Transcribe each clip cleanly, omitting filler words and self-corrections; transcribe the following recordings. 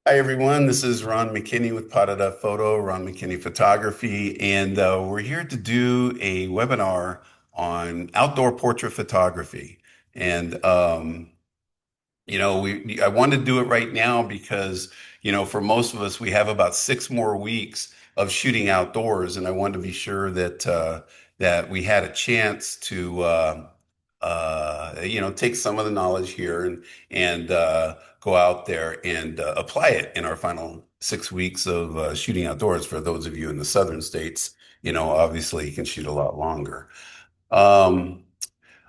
Hi, everyone. This is Ron McKinney with Potted Up Photo, Ron McKinney Photography, and we're here to do a webinar on outdoor portrait photography. And I want to do it right now because, for most of us, we have about 6 more weeks of shooting outdoors, and I wanted to be sure that we had a chance to, take some of the knowledge here and go out there and apply it in our final 6 weeks of shooting outdoors. For those of you in the southern states, obviously you can shoot a lot longer. Um,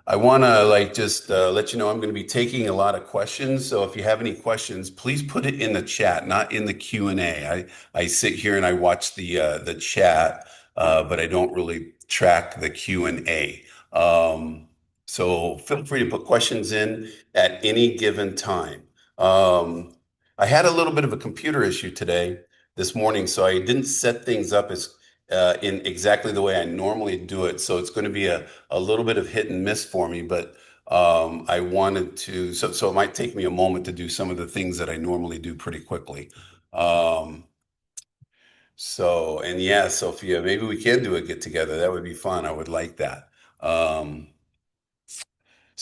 I want to just let you know I'm going to be taking a lot of questions. So if you have any questions, please put it in the chat, not in the Q&A. I sit here and I watch the chat, but I don't really track the Q&A. So feel free to put questions in at any given time. Um, I had a little bit of a computer issue today, this morning, so I didn't set things up as in exactly the way I normally do it. So it's going to be a little bit of hit and miss for me, but I wanted to, so it might take me a moment to do some of the things that I normally do pretty quickly. Um, and yeah, Sophia, maybe we can do a get together. That would be fun. I would like that. Um,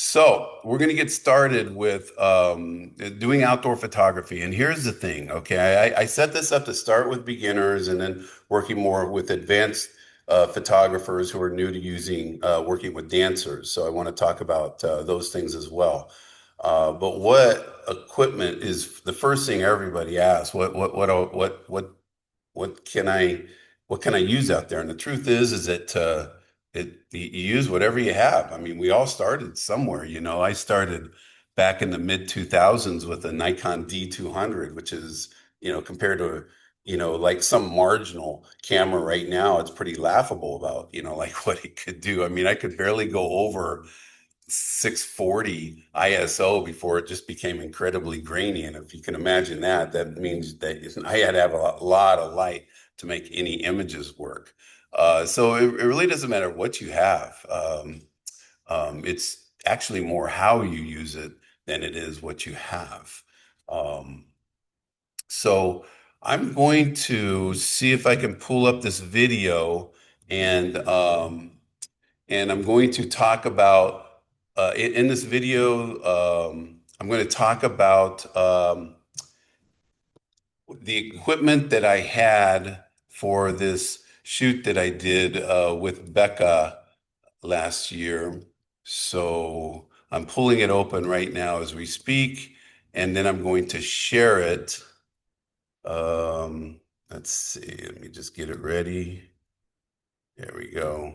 so we're going to get started with doing outdoor photography. And here's the thing, okay? I set this up to start with beginners and then working more with advanced photographers who are new to working with dancers. So I want to talk about those things as well. But what equipment is the first thing everybody asks? What can I use out there? And the truth is that you use whatever you have. I mean, we all started somewhere. I started back in the mid 2000s with a Nikon D200, which is, compared to, like some marginal camera right now, it's pretty laughable about, like what it could do. I mean, I could barely go over 640 ISO before it just became incredibly grainy. And if you can imagine that, that means that I had to have a lot of light to make any images work. So it really doesn't matter what you have. It's actually more how you use it than it is what you have. Um, so I'm going to see if I can pull up this video and I'm going to talk about in this video. I'm going to talk about the equipment that I had for this shoot that I did with Becca last year. So I'm pulling it open right now as we speak, and then I'm going to share it. Let's see, let me just get it ready. There we go.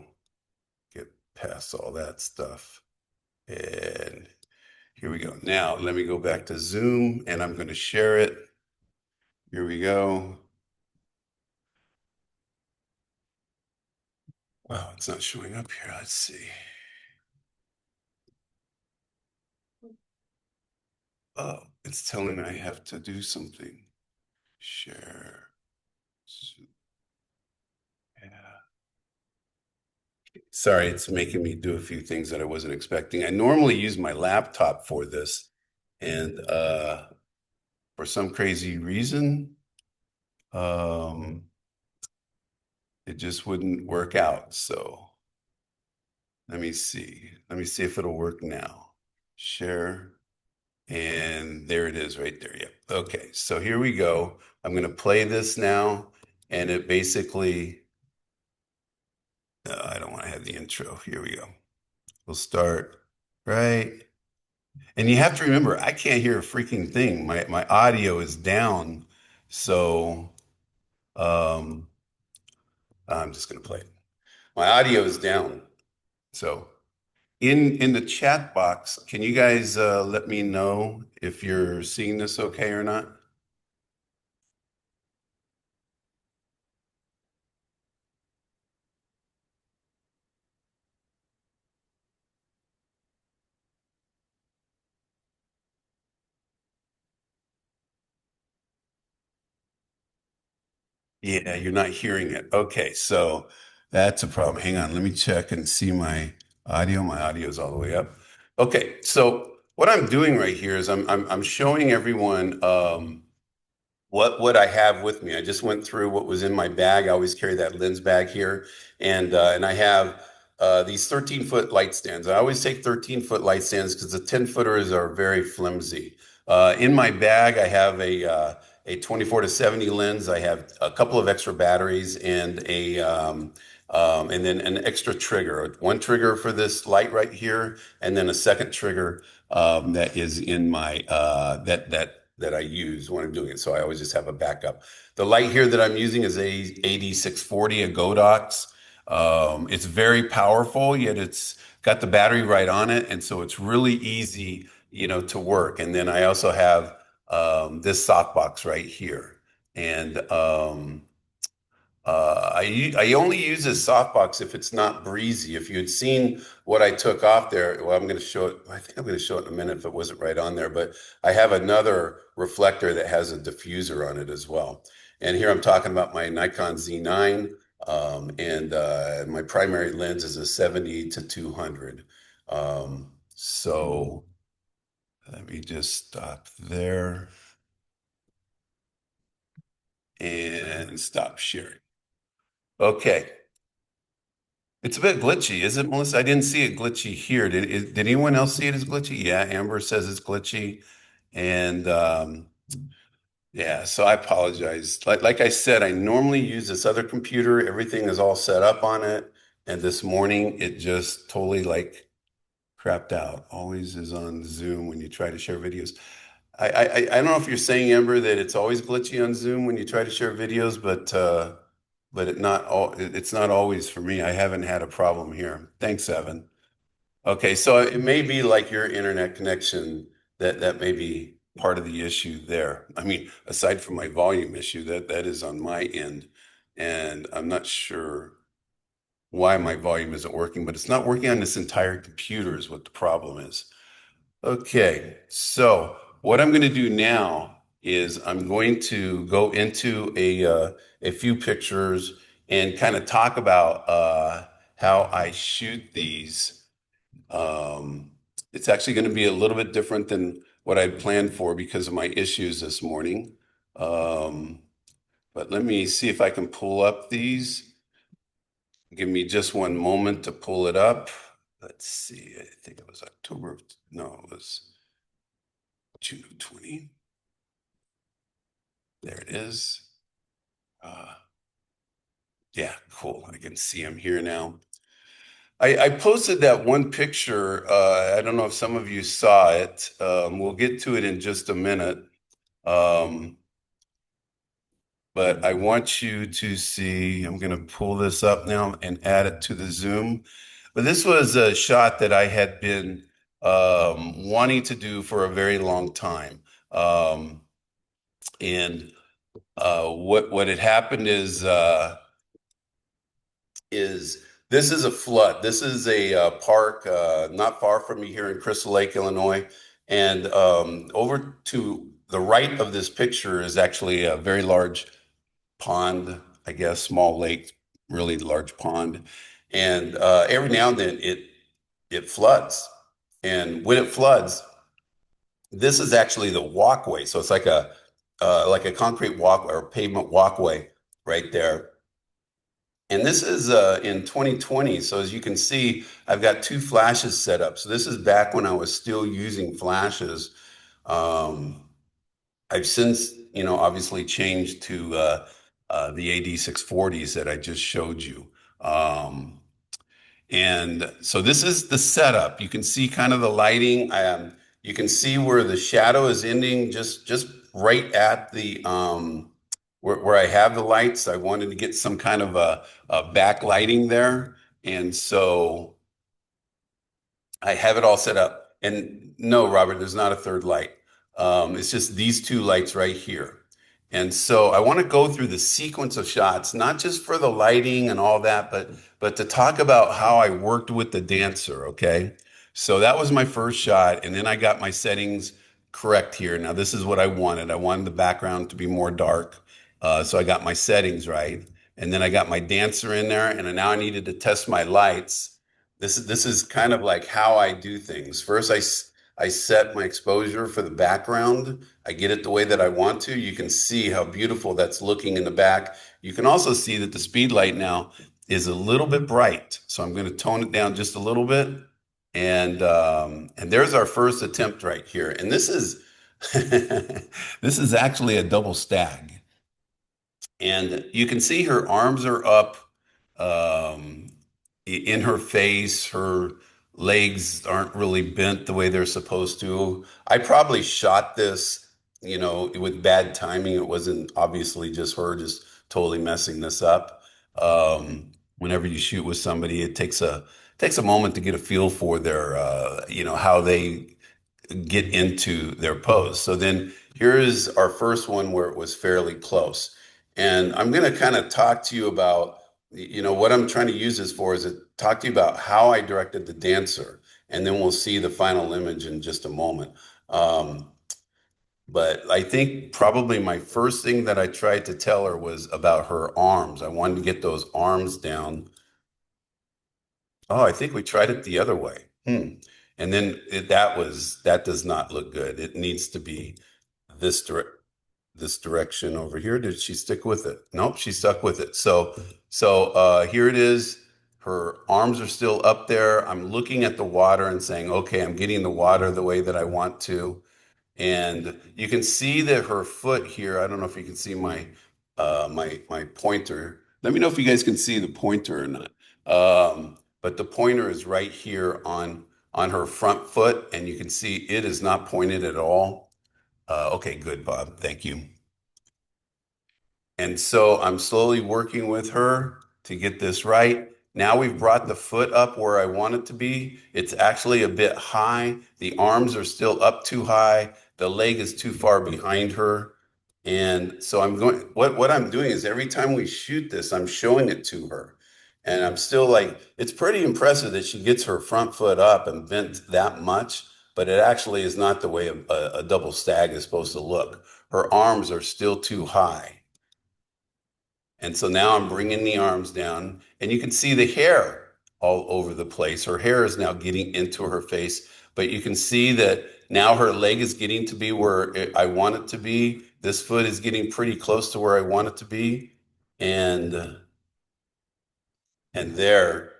Get past all that stuff. And here we go. Now, let me go back to Zoom and I'm going to share it. Here we go. Wow, it's not showing up here. Let's see. Oh, it's telling me I have to do something. Share. Yeah. Sorry, it's making me do a few things that I wasn't expecting. I normally use my laptop for this, and for some crazy reason, um, it just wouldn't work out. So let me see. Let me see if it'll work now. Share. And there it is right there. Yep. Okay. So here we go. I'm going to play this now. And it basically, I don't want to have the intro. Here we go. We'll start right. And you have to remember, I can't hear a freaking thing. My audio is down. So um, I'm just going to play it. My audio is down. So in the chat box, can you guys let me know if you're seeing this okay or not? Yeah, you're not hearing it. Okay, so that's a problem. Hang on, let me check and see my audio. My audio is all the way up. Okay, so what I'm doing right here is I'm showing everyone what I have with me. I just went through what was in my bag. I always carry that lens bag here, and I have these 13-foot light stands. I always take 13-foot light stands because the 10-footers are very flimsy. In my bag, I have a 24 to 70 lens. I have a couple of extra batteries and then an extra trigger. One trigger for this light right here, and then a second trigger that is in my that I use when I'm doing it. So I always just have a backup. The light here that I'm using is a AD640, a Godox. It's very powerful, yet it's got the battery right on it, and so it's really easy, to work. And then I also have this softbox right here, and I only use this softbox if it's not breezy. If you had seen what I took off there, well, I'm going to show it. I think I'm going to show it in a minute if it wasn't right on there. But I have another reflector that has a diffuser on it as well. And here I'm talking about my Nikon Z9, and my primary lens is a 70 to 200. So let me just stop there and stop sharing. Okay. It's a bit glitchy, is it, Melissa? I didn't see it glitchy here. Did anyone else see it as glitchy? Yeah, Amber says it's glitchy. And yeah, so I apologize. Like I said, I normally use this other computer. Everything is all set up on it. And this morning it just totally like crapped out. Always is on Zoom when you try to share videos. I don't know if you're saying, Amber, that it's always glitchy on Zoom when you try to share videos, but it's not always for me. I haven't had a problem here. Thanks, Evan. Okay, so it may be like your internet connection that may be part of the issue there. I mean, aside from my volume issue, that is on my end, and I'm not sure why my volume isn't working, but it's not working on this entire computer is what the problem is. Okay, so what I'm going to do now is I'm going to go into a few pictures and kind of talk about how I shoot these. Um, it's actually going to be a little bit different than what I planned for because of my issues this morning. Um, but let me see if I can pull up these. Give me just one moment to pull it up. Let's see. I think it was October. No, it was June of 20. There it is. Uh, yeah, cool. I can see them here now. I posted that one picture. I don't know if some of you saw it. We'll get to it in just a minute. Um, but I want you to see, I'm going to pull this up now and add it to the Zoom. But this was a shot that I had been wanting to do for a very long time. And what had happened is this is a flood. This is a park not far from me here in Crystal Lake, Illinois. And over to the right of this picture is actually a very large pond, I guess, small lake, really large pond. And every now and then it floods. And when it floods, this is actually the walkway. So it's like a concrete walk or pavement walkway right there. And this is in 2020. So as you can see, I've got two flashes set up. So this is back when I was still using flashes. Um, I've since, obviously changed to the AD640s that I just showed you. And so this is the setup. You can see kind of the lighting. You can see where the shadow is ending just right at the where I have the lights. I wanted to get some kind of a backlighting there. And so I have it all set up. And no, Robert, there's not a third light. It's just these two lights right here. And so I want to go through the sequence of shots, not just for the lighting and all that, but to talk about how I worked with the dancer, okay? So that was my first shot, and then I got my settings correct here. Now this is what I wanted. I wanted the background to be more dark. So I got my settings right. And then I got my dancer in there, and now I needed to test my lights. This is kind of like how I do things. First, I set my exposure for the background. I get it the way that I want to. You can see how beautiful that's looking in the back. You can also see that the speed light now is a little bit bright. So I'm going to tone it down just a little bit. And there's our first attempt right here. And this is this is actually a double stag. And you can see her arms are up um, in her face. Her legs aren't really bent the way they're supposed to. I probably shot this, with bad timing. It wasn't obviously just her just totally messing this up. Whenever you shoot with somebody, it takes a moment to get a feel for their, how they get into their pose. So then here's our first one where it was fairly close. And I'm going to kind of talk to you about, what I'm trying to use this for is to talk to you about how I directed the dancer. And then we'll see the final image in just a moment. Um, but I think probably my first thing that I tried to tell her was about her arms. I wanted to get those arms down. Oh, I think we tried it the other way. And then that does not look good. It needs to be this this direction over here. Did she stick with it? Nope, she stuck with it. So here it is. Her arms are still up there. I'm looking at the water and saying, okay, I'm getting the water the way that I want to. And you can see that her foot here, I don't know if you can see my pointer. Let me know if you guys can see the pointer or not. But the pointer is right here on her front foot, and you can see it is not pointed at all. Okay, good, Bob. Thank you. And so I'm slowly working with her to get this right. Now we've brought the foot up where I want it to be. It's actually a bit high. The arms are still up too high. The leg is too far behind her. And so what I'm doing is every time we shoot this, I'm showing it to her. And I'm still like, it's pretty impressive that she gets her front foot up and bent that much, but it actually is not the way a double stag is supposed to look. Her arms are still too high. And so now I'm bringing the arms down, and you can see the hair all over the place. Her hair is now getting into her face, but you can see that now her leg is getting to be where I want it to be. This foot is getting pretty close to where I want it to be. And and there,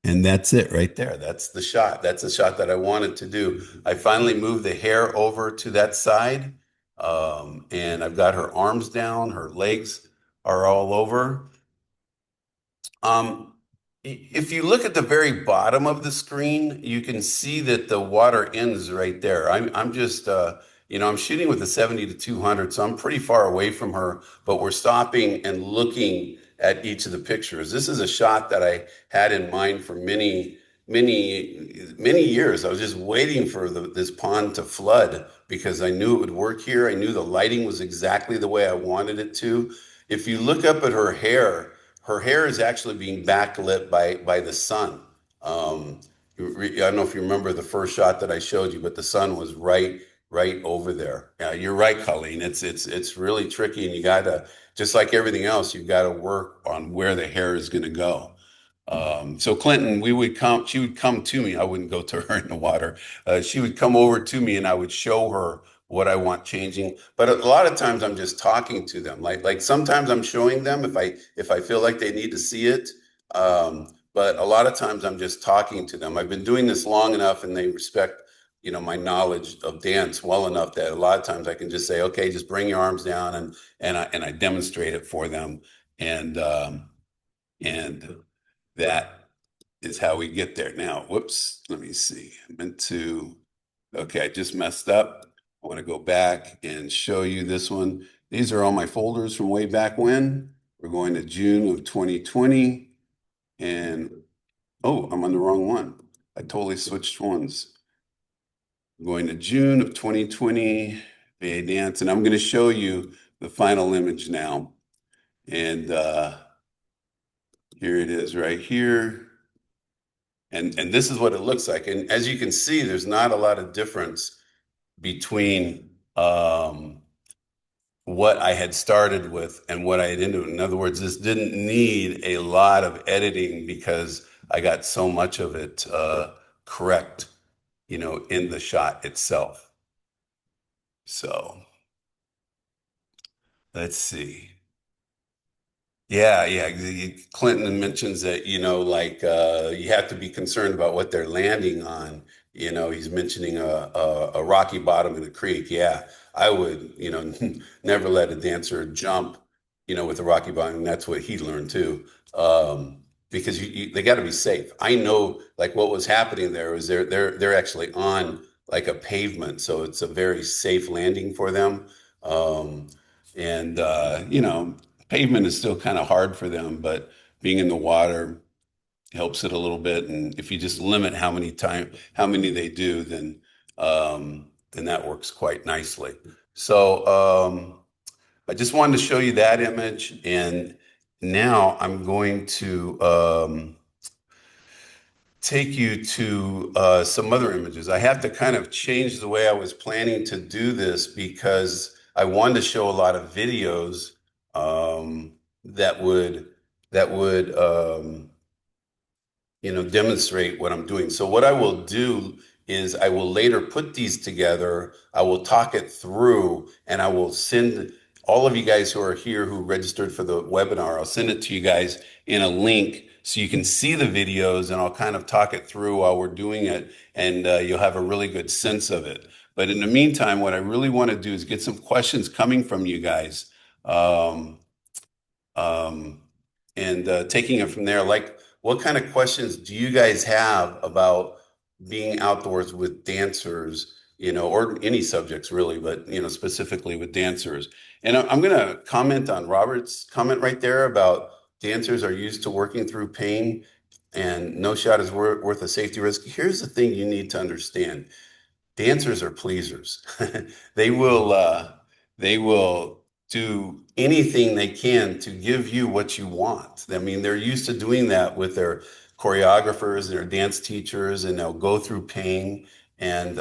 and that's it right there. That's the shot. That's the shot that I wanted to do. I finally moved the hair over to that side, and I've got her arms down, her legs are all over. Um, if you look at the very bottom of the screen, you can see that the water ends right there. I'm just I'm shooting with a 70 to 200, so I'm pretty far away from her, but we're stopping and looking at each of the pictures. This is a shot that I had in mind for many years. I was just waiting for this pond to flood because I knew it would work here. I knew the lighting was exactly the way I wanted it to. If you look up at her hair is actually being backlit by the sun. I don't know if you remember the first shot that I showed you, but the sun was right over there. You're right, Colleen. It's really tricky, and you gotta, just like everything else, you've got to work on where the hair is going to go. So Clinton, she would come to me. I wouldn't go to her in the water. She would come over to me and I would show her what I want changing. But a lot of times I'm just talking to them. Like sometimes I'm showing them if I feel like they need to see it. But a lot of times I'm just talking to them. I've been doing this long enough and they respect, my knowledge of dance well enough that a lot of times I can just say, okay, just bring your arms down and I demonstrate it for them. And that is how we get there. Now, whoops, let me see. I meant to, okay, I just messed up. I want to go back and show you this one. These are all my folders from way back when. We're going to June of 2020. And, oh, I'm on the wrong one. I totally switched ones. I'm going to June of 2020, VA Dance, and I'm going to show you the final image now. And here it is right here. And this is what it looks like. And as you can see, there's not a lot of difference between what I had started with and what I had ended. In other words, this didn't need a lot of editing because I got so much of it correct. in the shot itself. So let's see. Yeah. Clinton mentions that, like you have to be concerned about what they're landing on. He's mentioning a rocky bottom in a creek. Yeah, I would, never let a dancer jump, with a rocky bottom. And that's what he learned too. Because they got to be safe. I know, like what was happening there is they're actually on like a pavement, so it's a very safe landing for them. Um, and pavement is still kind of hard for them, but being in the water helps it a little bit. And if you just limit how many they do, then that works quite nicely. So I just wanted to show you that image, and now I'm going to take you to some other images. I have to kind of change the way I was planning to do this because I wanted to show a lot of videos um, that would demonstrate what I'm doing. So what I will do is I will later put these together. I will talk it through, and I will send all of you guys who are here who registered for the webinar. I'll send it to you guys in a link so you can see the videos, and I'll kind of talk it through while we're doing it, and you'll have a really good sense of it. But in the meantime, what I really want to do is get some questions coming from you guys. Um, um, and taking it from there. Like, what kind of questions do you guys have about being outdoors with dancers, or any subjects really, but specifically with dancers? And I'm going to comment on Robert's comment right there about dancers are used to working through pain and no shot is worth a safety risk. Here's the thing you need to understand. Dancers are pleasers. They will they will do anything they can to give you what you want. I mean, they're used to doing that with their choreographers, their dance teachers, and they'll go through pain and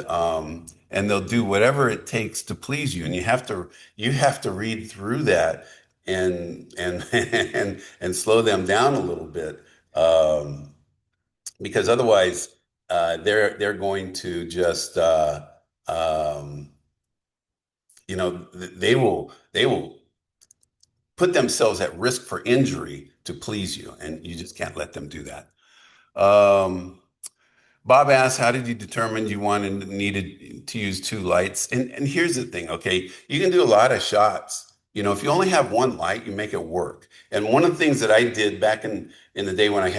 they'll do whatever it takes to please you. And you have to read through that and and slow them down a little bit. Because otherwise they're going to just um, they will put themselves at risk for injury to please you, and you just can't let them do that. Um, Bob asked, how did you determine you wanted needed to use two lights? And here's the thing, okay? You can do a lot of shots. If you only have one light, you make it work. And one of the things that I did back in the day when I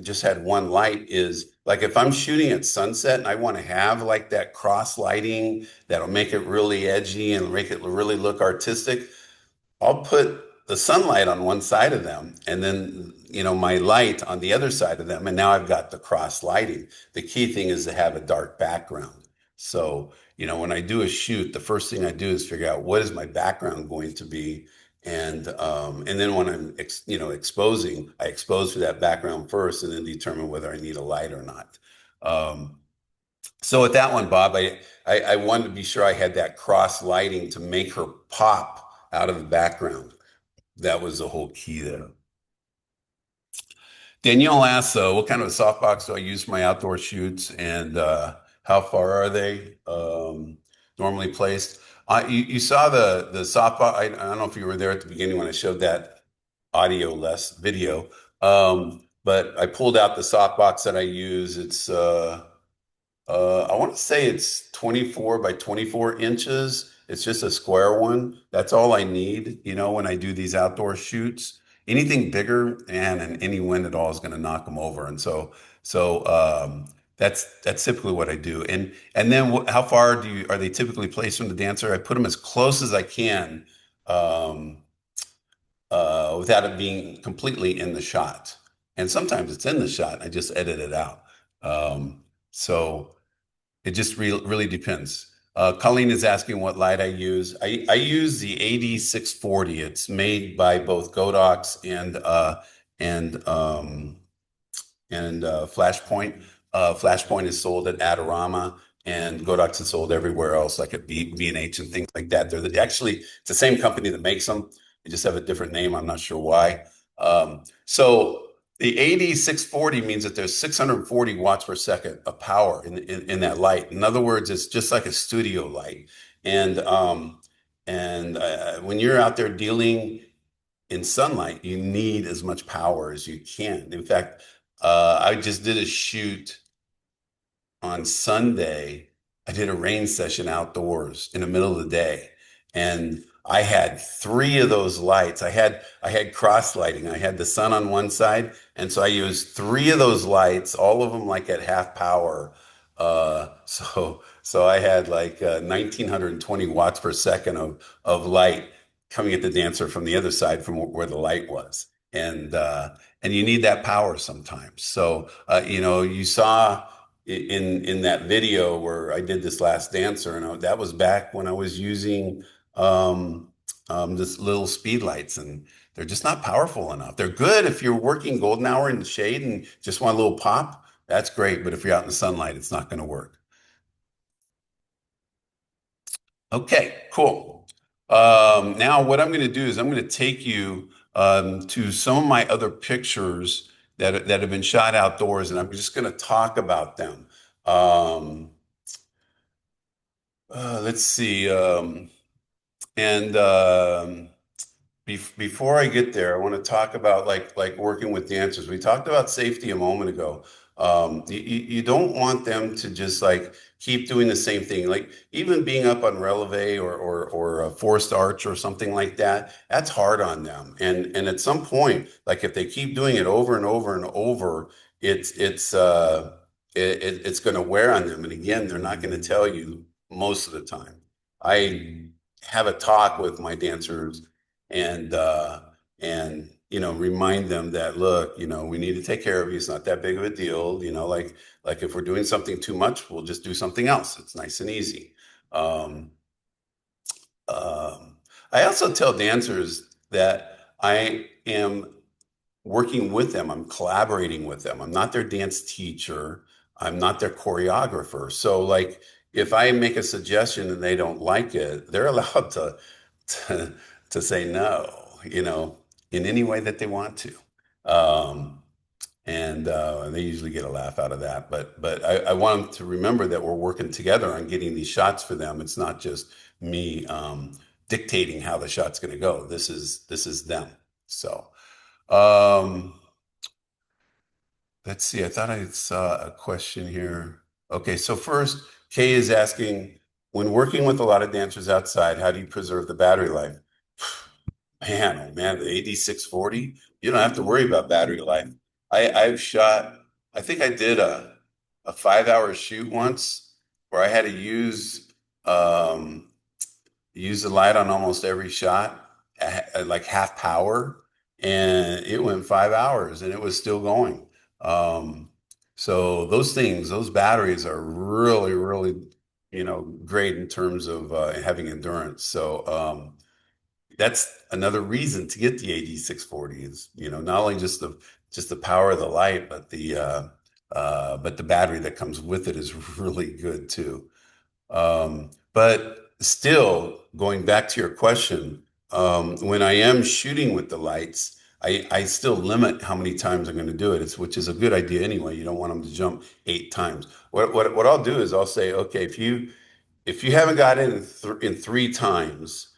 just had one light is like if I'm shooting at sunset and I want to have like that cross lighting that'll make it really edgy and make it really look artistic, I'll put the sunlight on one side of them and then, my light on the other side of them. And now I've got the cross lighting. The key thing is to have a dark background. So, when I do a shoot, the first thing I do is figure out what is my background going to be. And then when I'm, exposing, I expose to that background first and then determine whether I need a light or not. So with that one, Bob, I wanted to be sure I had that cross lighting to make her pop out of the background. That was the whole key there. Danielle asks, what kind of a softbox do I use for my outdoor shoots and how far are they normally placed? You saw the softbox. I don't know if you were there at the beginning when I showed that audio less video. But I pulled out the softbox that I use. I want to say it's 24 by 24 inches. It's just a square one. That's all I need, when I do these outdoor shoots. Anything bigger and any wind at all is going to knock them over. And that's typically what I do. And then how far are they typically placed from the dancer? I put them as close as I can, um, without it being completely in the shot. And sometimes it's in the shot. I just edit it out. So. It just really depends. Colleen is asking what light I use. I use the AD640. It's made by both Godox and Flashpoint. Flashpoint is sold at Adorama, and Godox is sold everywhere else, like at B&H and things like that. Actually, it's the same company that makes them. They just have a different name. I'm not sure why. So The AD640 means that there's 640 watts per second of power in that light. In other words, it's just like a studio light. And when you're out there dealing in sunlight, you need as much power as you can. In fact, I just did a shoot on Sunday. I did a rain session outdoors in the middle of the day, and I had three of those lights. I had cross lighting. I had the sun on one side, and so I used three of those lights, all of them like at half power. So I had like 1920 watts per second of light coming at the dancer from the other side from where the light was. And you need that power sometimes. So you saw in that video where I did this last dancer, and that was back when I was using um, this little speed lights, and they're just not powerful enough. They're good if you're working golden hour in the shade and just want a little pop. That's great, but if you're out in the sunlight, it's not going to work. Okay, cool. Now what I'm going to do is I'm going to take you to some of my other pictures that have been shot outdoors, and I'm just going to talk about them. Um, let's see. And Before I get there, I want to talk about like working with dancers. We talked about safety a moment ago. You don't want them to just like keep doing the same thing. Like even being up on releve or a forced arch or something like that, that's hard on them. And at some point, like if they keep doing it over and over and over, it's going to wear on them. And again, they're not going to tell you most of the time. I have a talk with my dancers and remind them that look, we need to take care of you. It's not that big of a deal. Like if we're doing something too much, we'll just do something else. It's nice and easy. Um, I also tell dancers that I am working with them. I'm collaborating with them. I'm not their dance teacher. I'm not their choreographer. So like if I make a suggestion and they don't like it, they're allowed to, to say no, in any way that they want to. Um, and they usually get a laugh out of that. But I want them to remember that we're working together on getting these shots for them. It's not just me dictating how the shot's going to go. This is them. So. Um, let's see. I thought I saw a question here. Okay, so first, Kay is asking, when working with a lot of dancers outside, how do you preserve the battery life? Man, oh man, the AD640, you don't have to worry about battery life. I've shot, I think I did a 5 hour shoot once where I had to um, use the light on almost every shot at like half power, and it went 5 hours and it was still going. Um, so those batteries are really, really, great in terms of having endurance. So that's another reason to get the AD640 is, not only just the power of the light, but the battery that comes with it is really good too. But still, going back to your question, when I am shooting with the lights, I still limit how many times I'm going to do it. Which is a good idea anyway. You don't want them to jump 8 times. What I'll do is I'll say, okay, if you haven't got it in 3 times,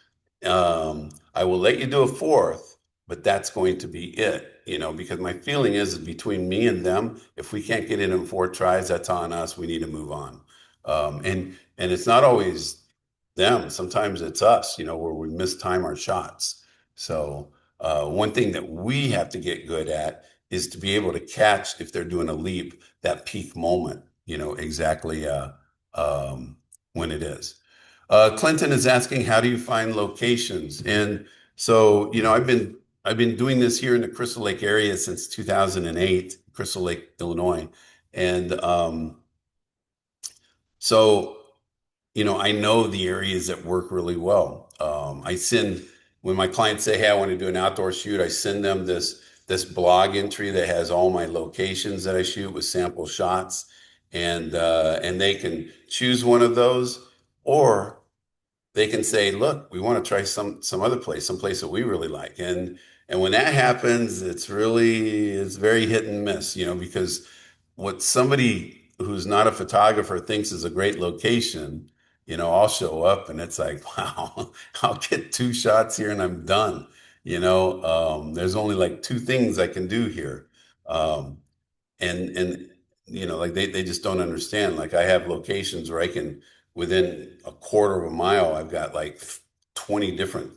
I will let you do a fourth, but that's going to be it, because my feeling is between me and them, if we can't get it in 4 tries, that's on us. We need to move on. And it's not always them. Sometimes it's us, where we mistime our shots. So one thing that we have to get good at is to be able to catch if they're doing a leap, that peak moment, exactly when it is. Clinton is asking, how do you find locations? And so, I've been doing this here in the Crystal Lake area since 2008, Crystal Lake, Illinois. And so I know the areas that work really well. When my clients say, "Hey, I want to do an outdoor shoot," I send them this blog entry that has all my locations that I shoot with sample shots, and they can choose one of those, or they can say, "Look, we want to try some other place, some place that we really like," And when that happens, it's very hit and miss, because what somebody who's not a photographer thinks is a great location, I'll show up and it's like, wow, I'll get two shots here and I'm done. There's only like two things I can do here. Um, and like they just don't understand. Like I have locations where I can, within a quarter of a mile, I've got like 20 different,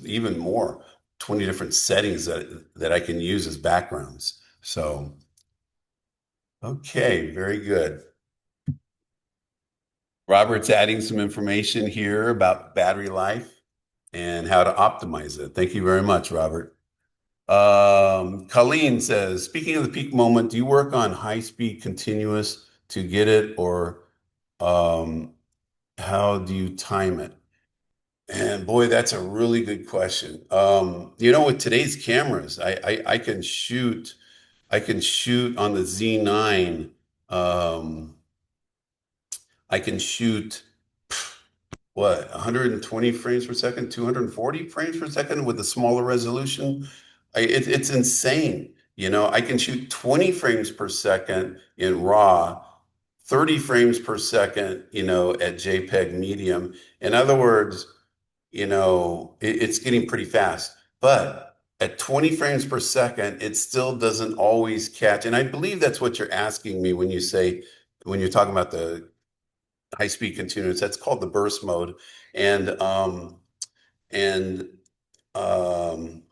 even more, 20 different settings that I can use as backgrounds. So, okay, very good. Robert's adding some information here about battery life and how to optimize it. Thank you very much, Robert. Colleen says, speaking of the peak moment, do you work on high speed continuous to get it, or um, how do you time it? And boy, that's a really good question. With today's cameras, I can shoot on the Z9. Um, I can shoot what, 120 frames per second, 240 frames per second with a smaller resolution. It's insane. I can shoot 20 frames per second in RAW, 30 frames per second, at JPEG medium. In other words, it's getting pretty fast. But at 20 frames per second, it still doesn't always catch. And I believe that's what you're asking me when you're talking about the high speed continuous. That's called the burst mode. And and um,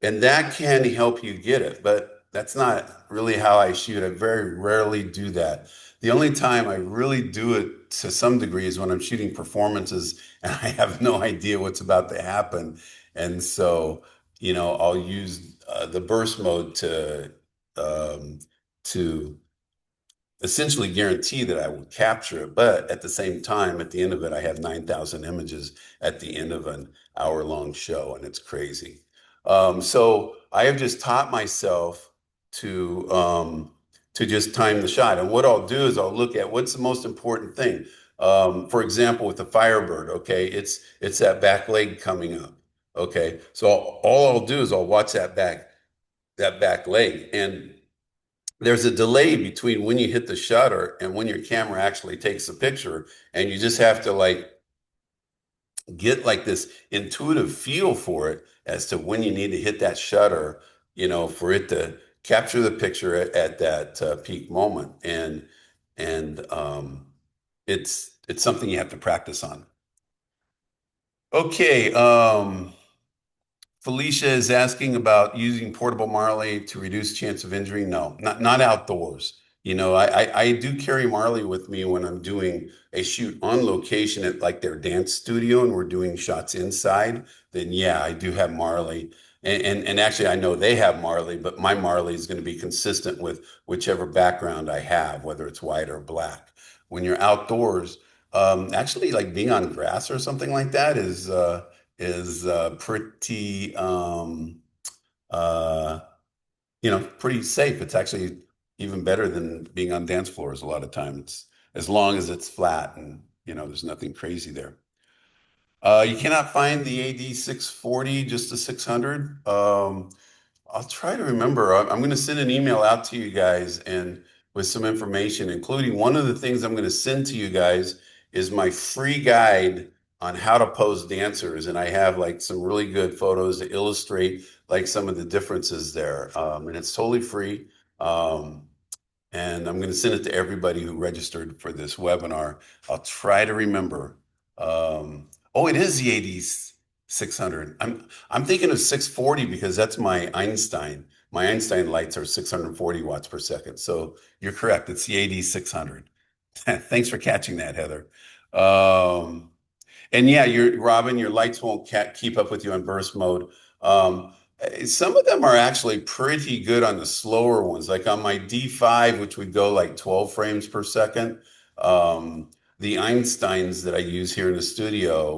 and that can help you get it, but that's not really how I shoot. I very rarely do that. The only time I really do it to some degree is when I'm shooting performances and I have no idea what's about to happen. And so, I'll use the burst mode um, to essentially guarantee that I will capture it. But at the same time, at the end of it, I have 9,000 images at the end of an hour-long show, and it's crazy. So I have just taught myself to just time the shot. And what I'll do is I'll look at what's the most important thing. For example, with the Firebird, okay, it's that back leg coming up. Okay, so all I'll do is I'll watch that back leg, and there's a delay between when you hit the shutter and when your camera actually takes the picture, and you just have to like get like this intuitive feel for it as to when you need to hit that shutter, for it to capture the picture at that peak moment. And it's something you have to practice on. Okay. Felicia is asking about using portable Marley to reduce chance of injury. No, not outdoors. I do carry Marley with me when I'm doing a shoot on location at like their dance studio and we're doing shots inside. Then yeah, I do have Marley. And actually I know they have Marley, but my Marley is going to be consistent with whichever background I have, whether it's white or black. When you're outdoors, actually like being on grass or something like that is pretty uh, pretty safe. It's actually even better than being on dance floors a lot of times. It's as long as it's flat and there's nothing crazy there. You cannot find the AD 640, just the 600. I'll try to remember. I'm going to send an email out to you guys and with some information, including one of the things I'm going to send to you guys is my free guide on how to pose dancers. And I have like some really good photos to illustrate like some of the differences there. And it's totally free. Um, and I'm going to send it to everybody who registered for this webinar. I'll try to remember. Oh, it is the 80s 600. I'm thinking of 640 because that's my Einstein. My Einstein lights are 640 watts per second. So you're correct. It's the 80s 600. Thanks for catching that, Heather. Um, and yeah, Robin, your lights won't keep up with you on burst mode. Some of them are actually pretty good on the slower ones, like on my D5, which would go like 12 frames per second. The Einsteins that I use here in the studio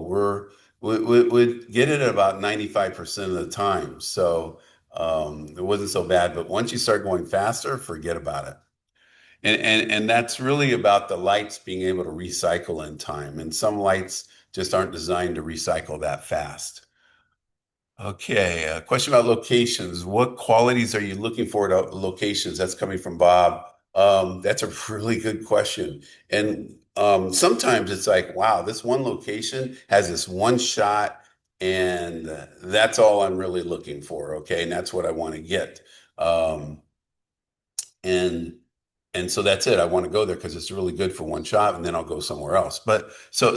would get it at about 95% of the time. So it wasn't so bad. But once you start going faster, forget about it. And that's really about the lights being able to recycle in time. And some lights just aren't designed to recycle that fast. Okay, a question about locations. What qualities are you looking for at locations? That's coming from Bob. That's a really good question. And sometimes it's like, wow, this one location has this one shot, and that's all I'm really looking for. Okay, and that's what I want to get. Um, and and so that's it. I want to go there because it's really good for one shot, and then I'll go somewhere else. But so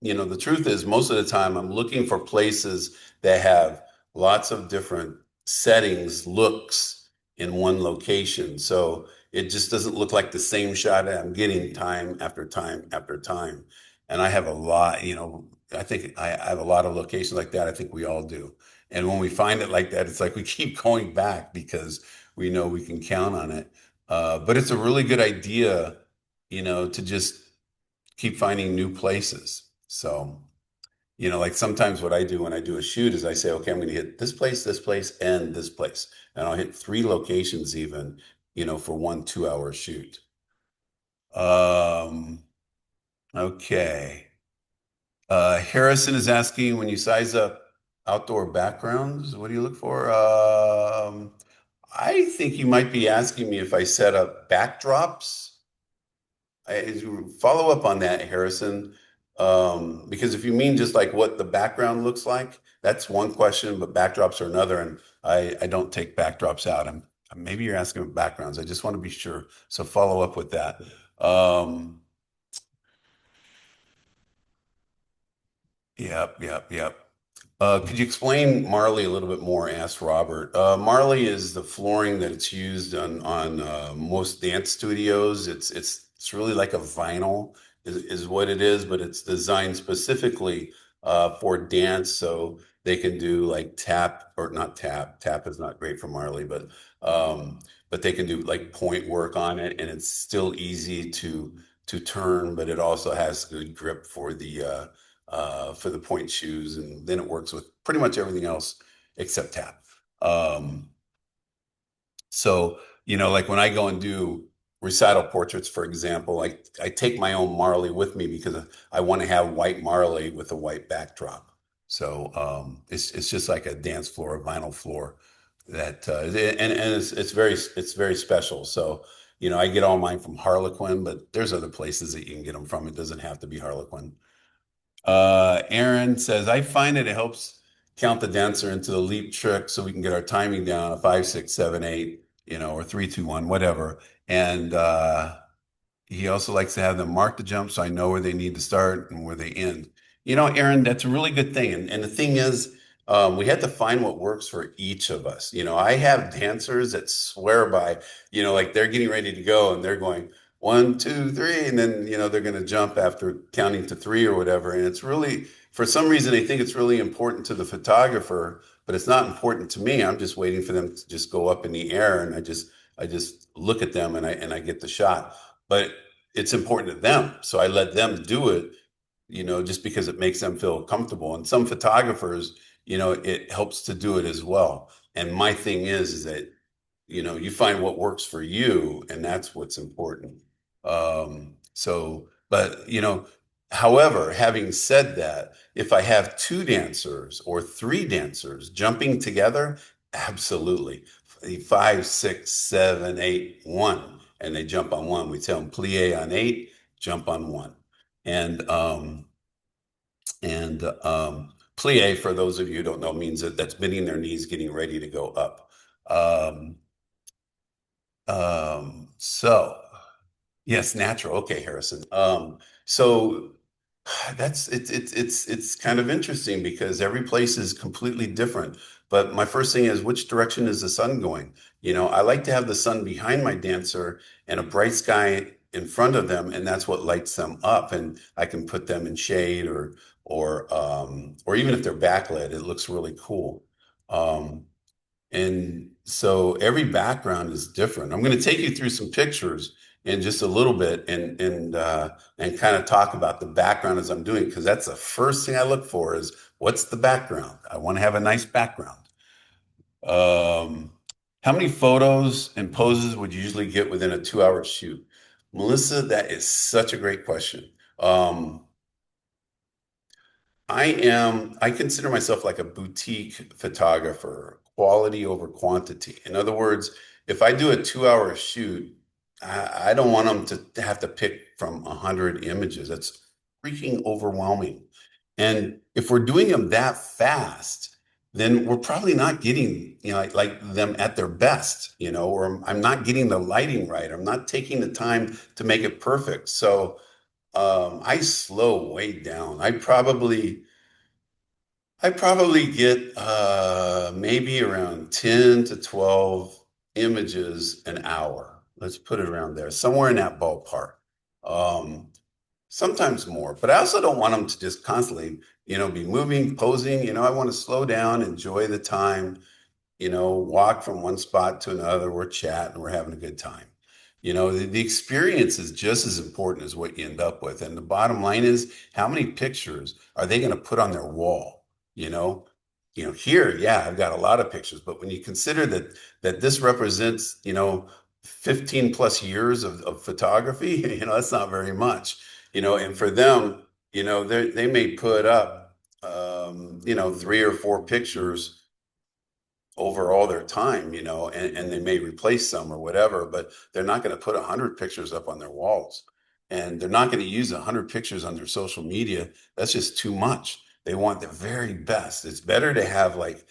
the truth is, most of the time, I'm looking for places that have lots of different settings, looks in one location. So it just doesn't look like the same shot that I'm getting time after time after time. And I have a lot, I think I have a lot of locations like that. I think we all do. And when we find it like that, it's like we keep going back because we know we can count on it. But it's a really good idea, to just keep finding new places. So, like sometimes what I do when I do a shoot is I say, okay, I'm going to hit this place, and this place. And I'll hit three locations even, for one 2 hour shoot. Um, okay. Harrison is asking, when you size up outdoor backgrounds, what do you look for? I think you might be asking me if I set up backdrops. Follow up on that, Harrison. Because if you mean just like what the background looks like, that's one question, but backdrops are another. And I don't take backdrops out. Maybe you're asking about backgrounds. I just want to be sure. So follow up with that. Um, yep. Could you explain Marley a little bit more? Asked Robert. Marley is the flooring that it's used on most dance studios. It's really like a vinyl is what it is, but it's designed specifically for dance, so they can do like tap or not tap. Tap is not great for Marley, um, but they can do like point work on it, and it's still easy to turn, but it also has good grip for the point shoes, and then it works with pretty much everything else except tap. Um, so, like when I go and do recital portraits, for example, I take my own Marley with me because I want to have white Marley with a white backdrop. So it's just like a dance floor, a vinyl floor that and it's very special. So I get all mine from Harlequin, but there's other places that you can get them from. It doesn't have to be Harlequin. Aaron says, I find it helps count the dancer into the leap trick so we can get our timing down, a 5, 6, 7, 8, or 3, 2, 1, whatever. And he also likes to have them mark the jump so I know where they need to start and where they end. Aaron, that's a really good thing. And the thing is, we had to find what works for each of us. I have dancers that swear by, like they're getting ready to go and they're going 1, 2, 3, and then, they're going to jump after counting to three or whatever. And it's really, for some reason, they think it's really important to the photographer, but it's not important to me. I'm just waiting for them to just go up in the air, and I just look at them and I get the shot. But it's important to them. So I let them do it, just because it makes them feel comfortable. And some photographers, it helps to do it as well. And my thing is that, you find what works for you, and that's what's important. But, however, having said that, if I have two dancers or three dancers jumping together, absolutely. 5, 6, 7, 8, 1, and they jump on one. We tell them plie on 8, jump on one. And plie, for those of you who don't know, means that's bending their knees, getting ready to go up. Um, so yes, natural. Okay, Harrison. So it's kind of interesting because every place is completely different. But my first thing is, which direction is the sun going? I like to have the sun behind my dancer and a bright sky in front of them, and that's what lights them up. And I can put them in shade or even if they're backlit, it looks really cool. Um, and so every background is different. I'm going to take you through some pictures in just a little bit and kind of talk about the background as I'm doing, because that's the first thing I look for is what's the background? I want to have a nice background. Um, how many photos and poses would you usually get within a 2 hour shoot? Melissa, that is such a great question. Um, I consider myself like a boutique photographer, quality over quantity. In other words, if I do a 2 hour shoot, I don't want them to have to pick from 100 images. That's freaking overwhelming. And if we're doing them that fast, then we're probably not getting, like them at their best, or I'm not getting the lighting right. I'm not taking the time to make it perfect. So I slow way down. I probably get maybe around 10 to 12 images an hour. Let's put it around there, somewhere in that ballpark. Um, Sometimes more, but I also don't want them to just constantly, be moving, posing. I want to slow down, enjoy the time, walk from one spot to another. We're chatting, we're having a good time. The experience is just as important as what you end up with. And the bottom line is, how many pictures are they going to put on their wall? You know, here, yeah, I've got a lot of pictures, but when you consider that this represents, 15 plus years of photography, that's not very much. And for them, they may put up, 3 or 4 pictures over all their time, and they may replace some or whatever, but they're not going to put 100 pictures up on their walls. And they're not going to use 100 pictures on their social media. That's just too much. They want the very best. It's better to have like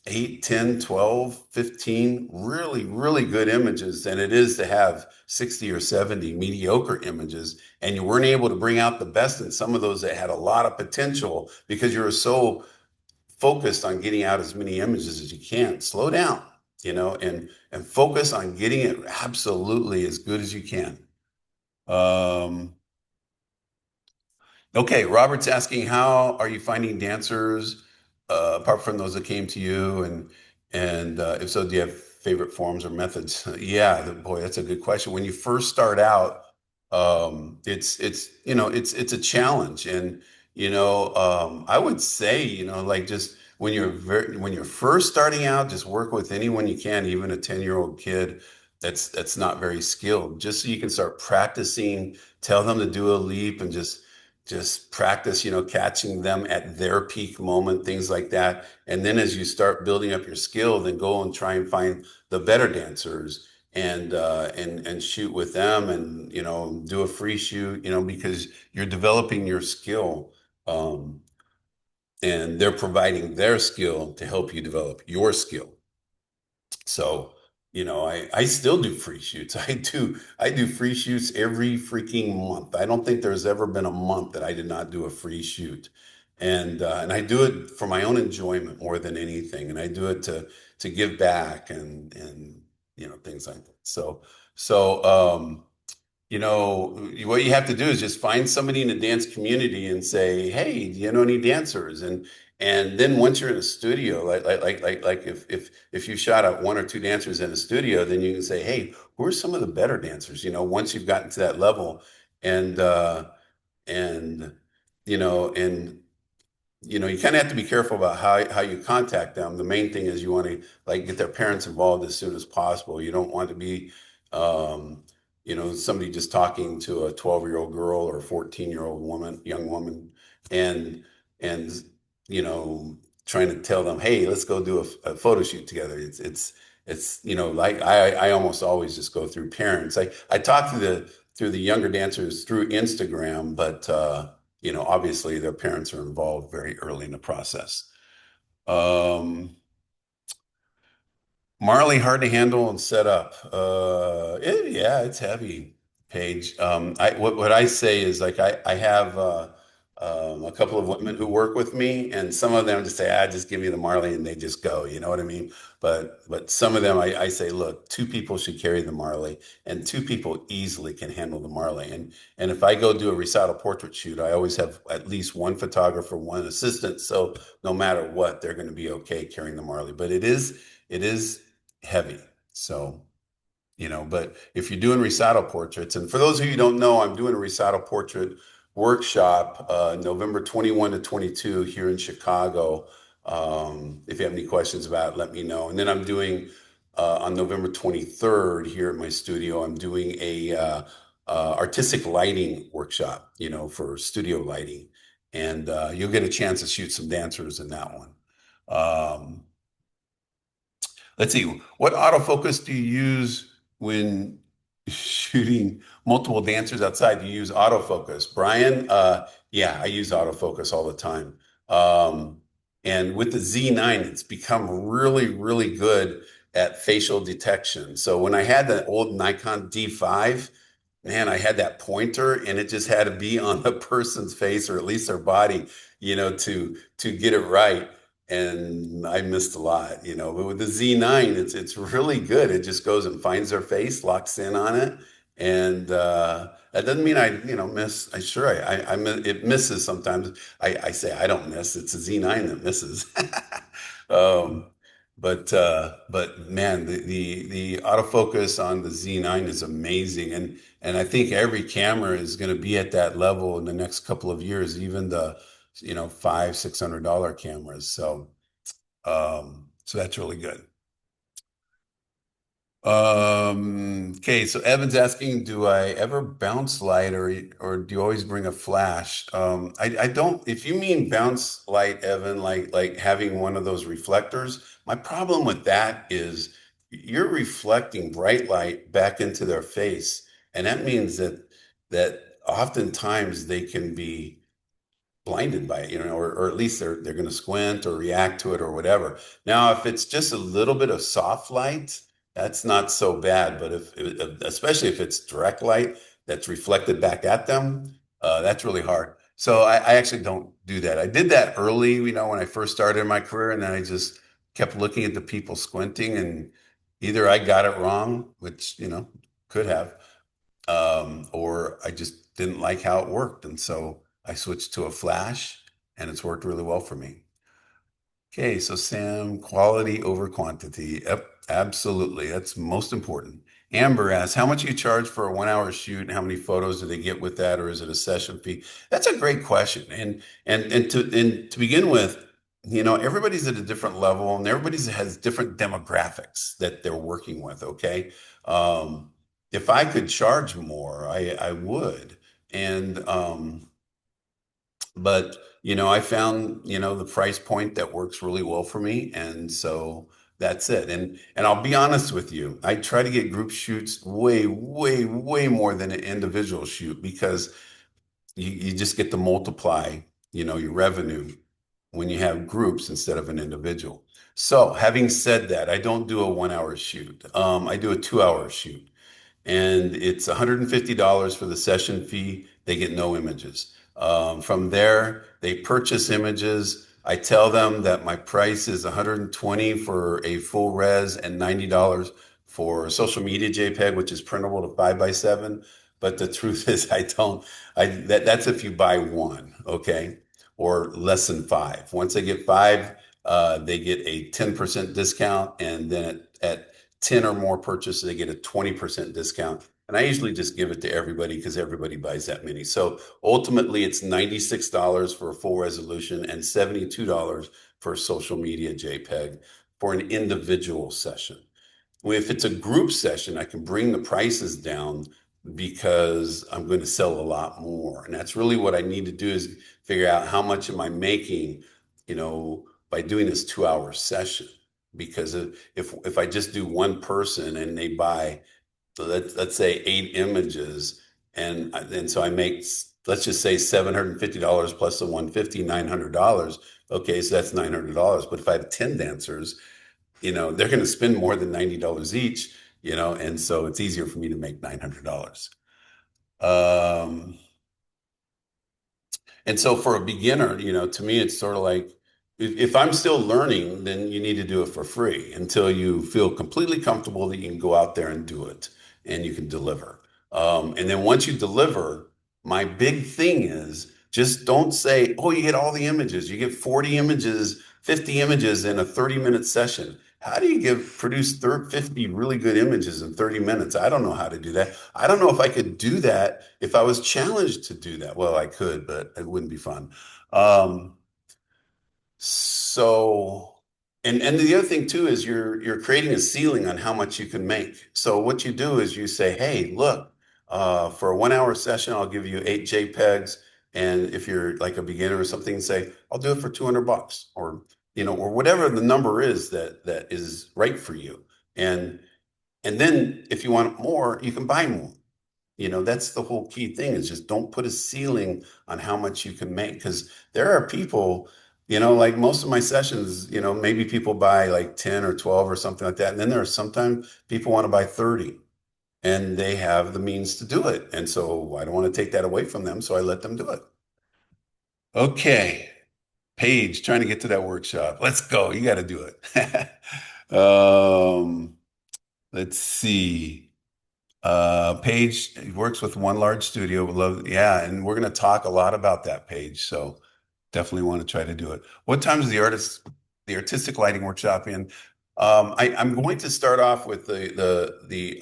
8, 10, 12, 15 really, really good images than it is to have 60 or 70 mediocre images. And you weren't able to bring out the best in some of those that had a lot of potential because you were so focused on getting out as many images as you can. Slow down, and focus on getting it absolutely as good as you can. Um, Okay, Robert's asking, how are you finding dancers apart from those that came to you, and if so, do you have favorite forms or methods? Yeah, boy, that's a good question. When you first start out, it's a challenge, and I would say, like just when you're first starting out, just work with anyone you can, even a 10-year-old kid that's not very skilled, just so you can start practicing. Tell them to do a leap and just practice, catching them at their peak moment, things like that. And then as you start building up your skill, then go and try and find the better dancers and shoot with them and do a free shoot, because you're developing your skill. Um, and they're providing their skill to help you develop your skill. So, I still do free shoots. I do free shoots every freaking month. I don't think there's ever been a month that I did not do a free shoot. And I do it for my own enjoyment more than anything. And I do it to give back and things like that. So what you have to do is just find somebody in the dance community and say, "Hey, do you know any dancers?" And then once you're in a studio, like if you shot out 1 or 2 dancers in a studio, then you can say, "Hey, who are some of the better dancers?" Once you've gotten to that level, and and and you kind of have to be careful about how you contact them. The main thing is you want to like get their parents involved as soon as possible. You don't want to be, somebody just talking to a 12-year-old girl or a 14-year-old young woman, and and you know, trying to tell them, hey, let's go do a photo shoot together. It's like I almost always just go through parents. I talk through the younger dancers through Instagram, but obviously their parents are involved very early in the process. Um, Marley, hard to handle and set up. Yeah, it's heavy, Paige. What I say is like I have a couple of women who work with me, and some of them just say, just give me the Marley, and they just go. You know what I mean? But some of them I say, look, 2 people should carry the Marley, and 2 people easily can handle the Marley. And if I go do a recital portrait shoot, I always have at least one photographer, one assistant, so no matter what, they're going to be okay carrying the Marley. But it is heavy. So, but if you're doing recital portraits, and for those of you who don't know, I'm doing a recital portrait workshop November 21 to 22 here in Chicago. If you have any questions about it, let me know. And then I'm doing on November 23rd here at my studio, I'm doing a artistic lighting workshop, for studio lighting. and you'll get a chance to shoot some dancers in that one. Um, let's see, what autofocus do you use when shooting multiple dancers outside? Do you use autofocus? Brian, yeah, I use autofocus all the time. Um, and with the Z9, it's become really, really good at facial detection. So when I had the old Nikon D5, man, I had that pointer and it just had to be on the person's face or at least their body, to get it right. And I missed a lot, but with the Z9, it's really good. It just goes and finds their face, locks in on it. And that doesn't mean I, miss. I sure it misses sometimes. I say I don't miss. It's a Z9 that misses. Um, but man, the autofocus on the Z9 is amazing, and I think every camera is going to be at that level in the next couple of years, even the five, $600 cameras. So that's really good. Okay, so Evan's asking, do I ever bounce light or do you always bring a flash? I don't, if you mean bounce light, Evan, like having one of those reflectors, my problem with that is you're reflecting bright light back into their face. And that means that oftentimes they can be blinded by it, or at least they're going to squint or react to it or whatever. Now, if it's just a little bit of soft light, that's not so bad. But especially if it's direct light that's reflected back at them, that's really hard. So I actually don't do that. I did that early, when I first started my career, and then I just kept looking at the people squinting, and either I got it wrong, which, could have, or I just didn't like how it worked. And so I switched to a flash and it's worked really well for me. Okay, so Sam, quality over quantity. Yep, absolutely. That's most important. Amber asks, how much do you charge for a 1 hour shoot and how many photos do they get with that, or is it a session fee? That's a great question. And to begin with, everybody's at a different level and everybody has different demographics that they're working with, okay? If I could charge more, I would. And but I found the price point that works really well for me, and so that's it. And I'll be honest with you, I try to get group shoots way, way, way more than an individual shoot because you just get to multiply your revenue when you have groups instead of an individual. So having said that, I don't do a 1 hour shoot. I do a 2 hour shoot, and it's $150 for the session fee. They get no images. From there, they purchase images. I tell them that my price is 120 for a full res and $90 for a social media JPEG, which is printable to 5 by 7. But the truth is, I don't. That's if you buy one, okay, or less than five. Once they get five, they get a 10% discount, and then at 10 or more purchases, they get a 20% discount. And I usually just give it to everybody because everybody buys that many. So ultimately, it's $96 for a full resolution and $72 for a social media JPEG for an individual session. If it's a group session, I can bring the prices down because I'm going to sell a lot more. And that's really what I need to do is figure out how much am I making, by doing this 2 hour session. Because if I just do one person and they buy, let's say 8 images, and so I make, let's just say $750 plus the 150, $900. Okay, so that's $900. But if I have 10 dancers, they're going to spend more than $90 each, and so it's easier for me to make $900. Um, and so for a beginner, to me, it's sort of like if I'm still learning, then you need to do it for free until you feel completely comfortable that you can go out there and do it and you can deliver. And then once you deliver, my big thing is just don't say, oh, you get all the images. You get 40 images, 50 images in a 30-minute session. How do you produce 50 really good images in 30 minutes? I don't know how to do that. I don't know if I could do that if I was challenged to do that. Well, I could, but it wouldn't be fun. Um, so, and the other thing too is you're creating a ceiling on how much you can make. So what you do is you say, hey, look, for a 1 hour session, I'll give you 8 JPEGs. And if you're like a beginner or something, say, I'll do it for 200 bucks or, or whatever the number is that is right for you. And and then if you want more, you can buy more. That's the whole key thing is just don't put a ceiling on how much you can make. Because there are people, like most of my sessions, maybe people buy like 10 or 12 or something like that. And then there are sometimes people want to buy 30 and they have the means to do it. And so I don't want to take that away from them. So I let them do it. Okay. Paige, trying to get to that workshop. Let's go. You got to do it. Let's see. Paige works with one large studio. We love, yeah, and we're going to talk a lot about that, Paige. So definitely want to try to do it. What time is the artistic lighting workshop in? I'm going to start off with the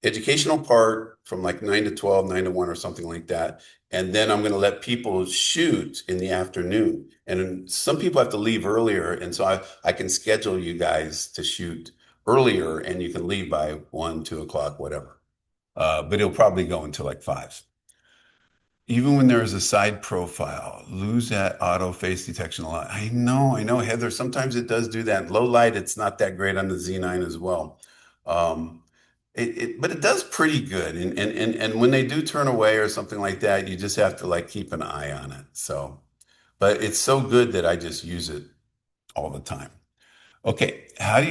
educational part from like 9 to 12, 9 to 1 or something like that. And then I'm going to let people shoot in the afternoon. And some people have to leave earlier. And so I can schedule you guys to shoot earlier and you can leave by 1, 2 o'clock, whatever. But it'll probably go until like 5. Even when there is a side profile, lose that auto face detection a lot. I know, Heather. Sometimes it does do that. Low light, it's not that great on the Z9 as well. Um, but it does pretty good. And when they do turn away or something like that, you just have to like keep an eye on it. So, but it's so good that I just use it all the time. Okay,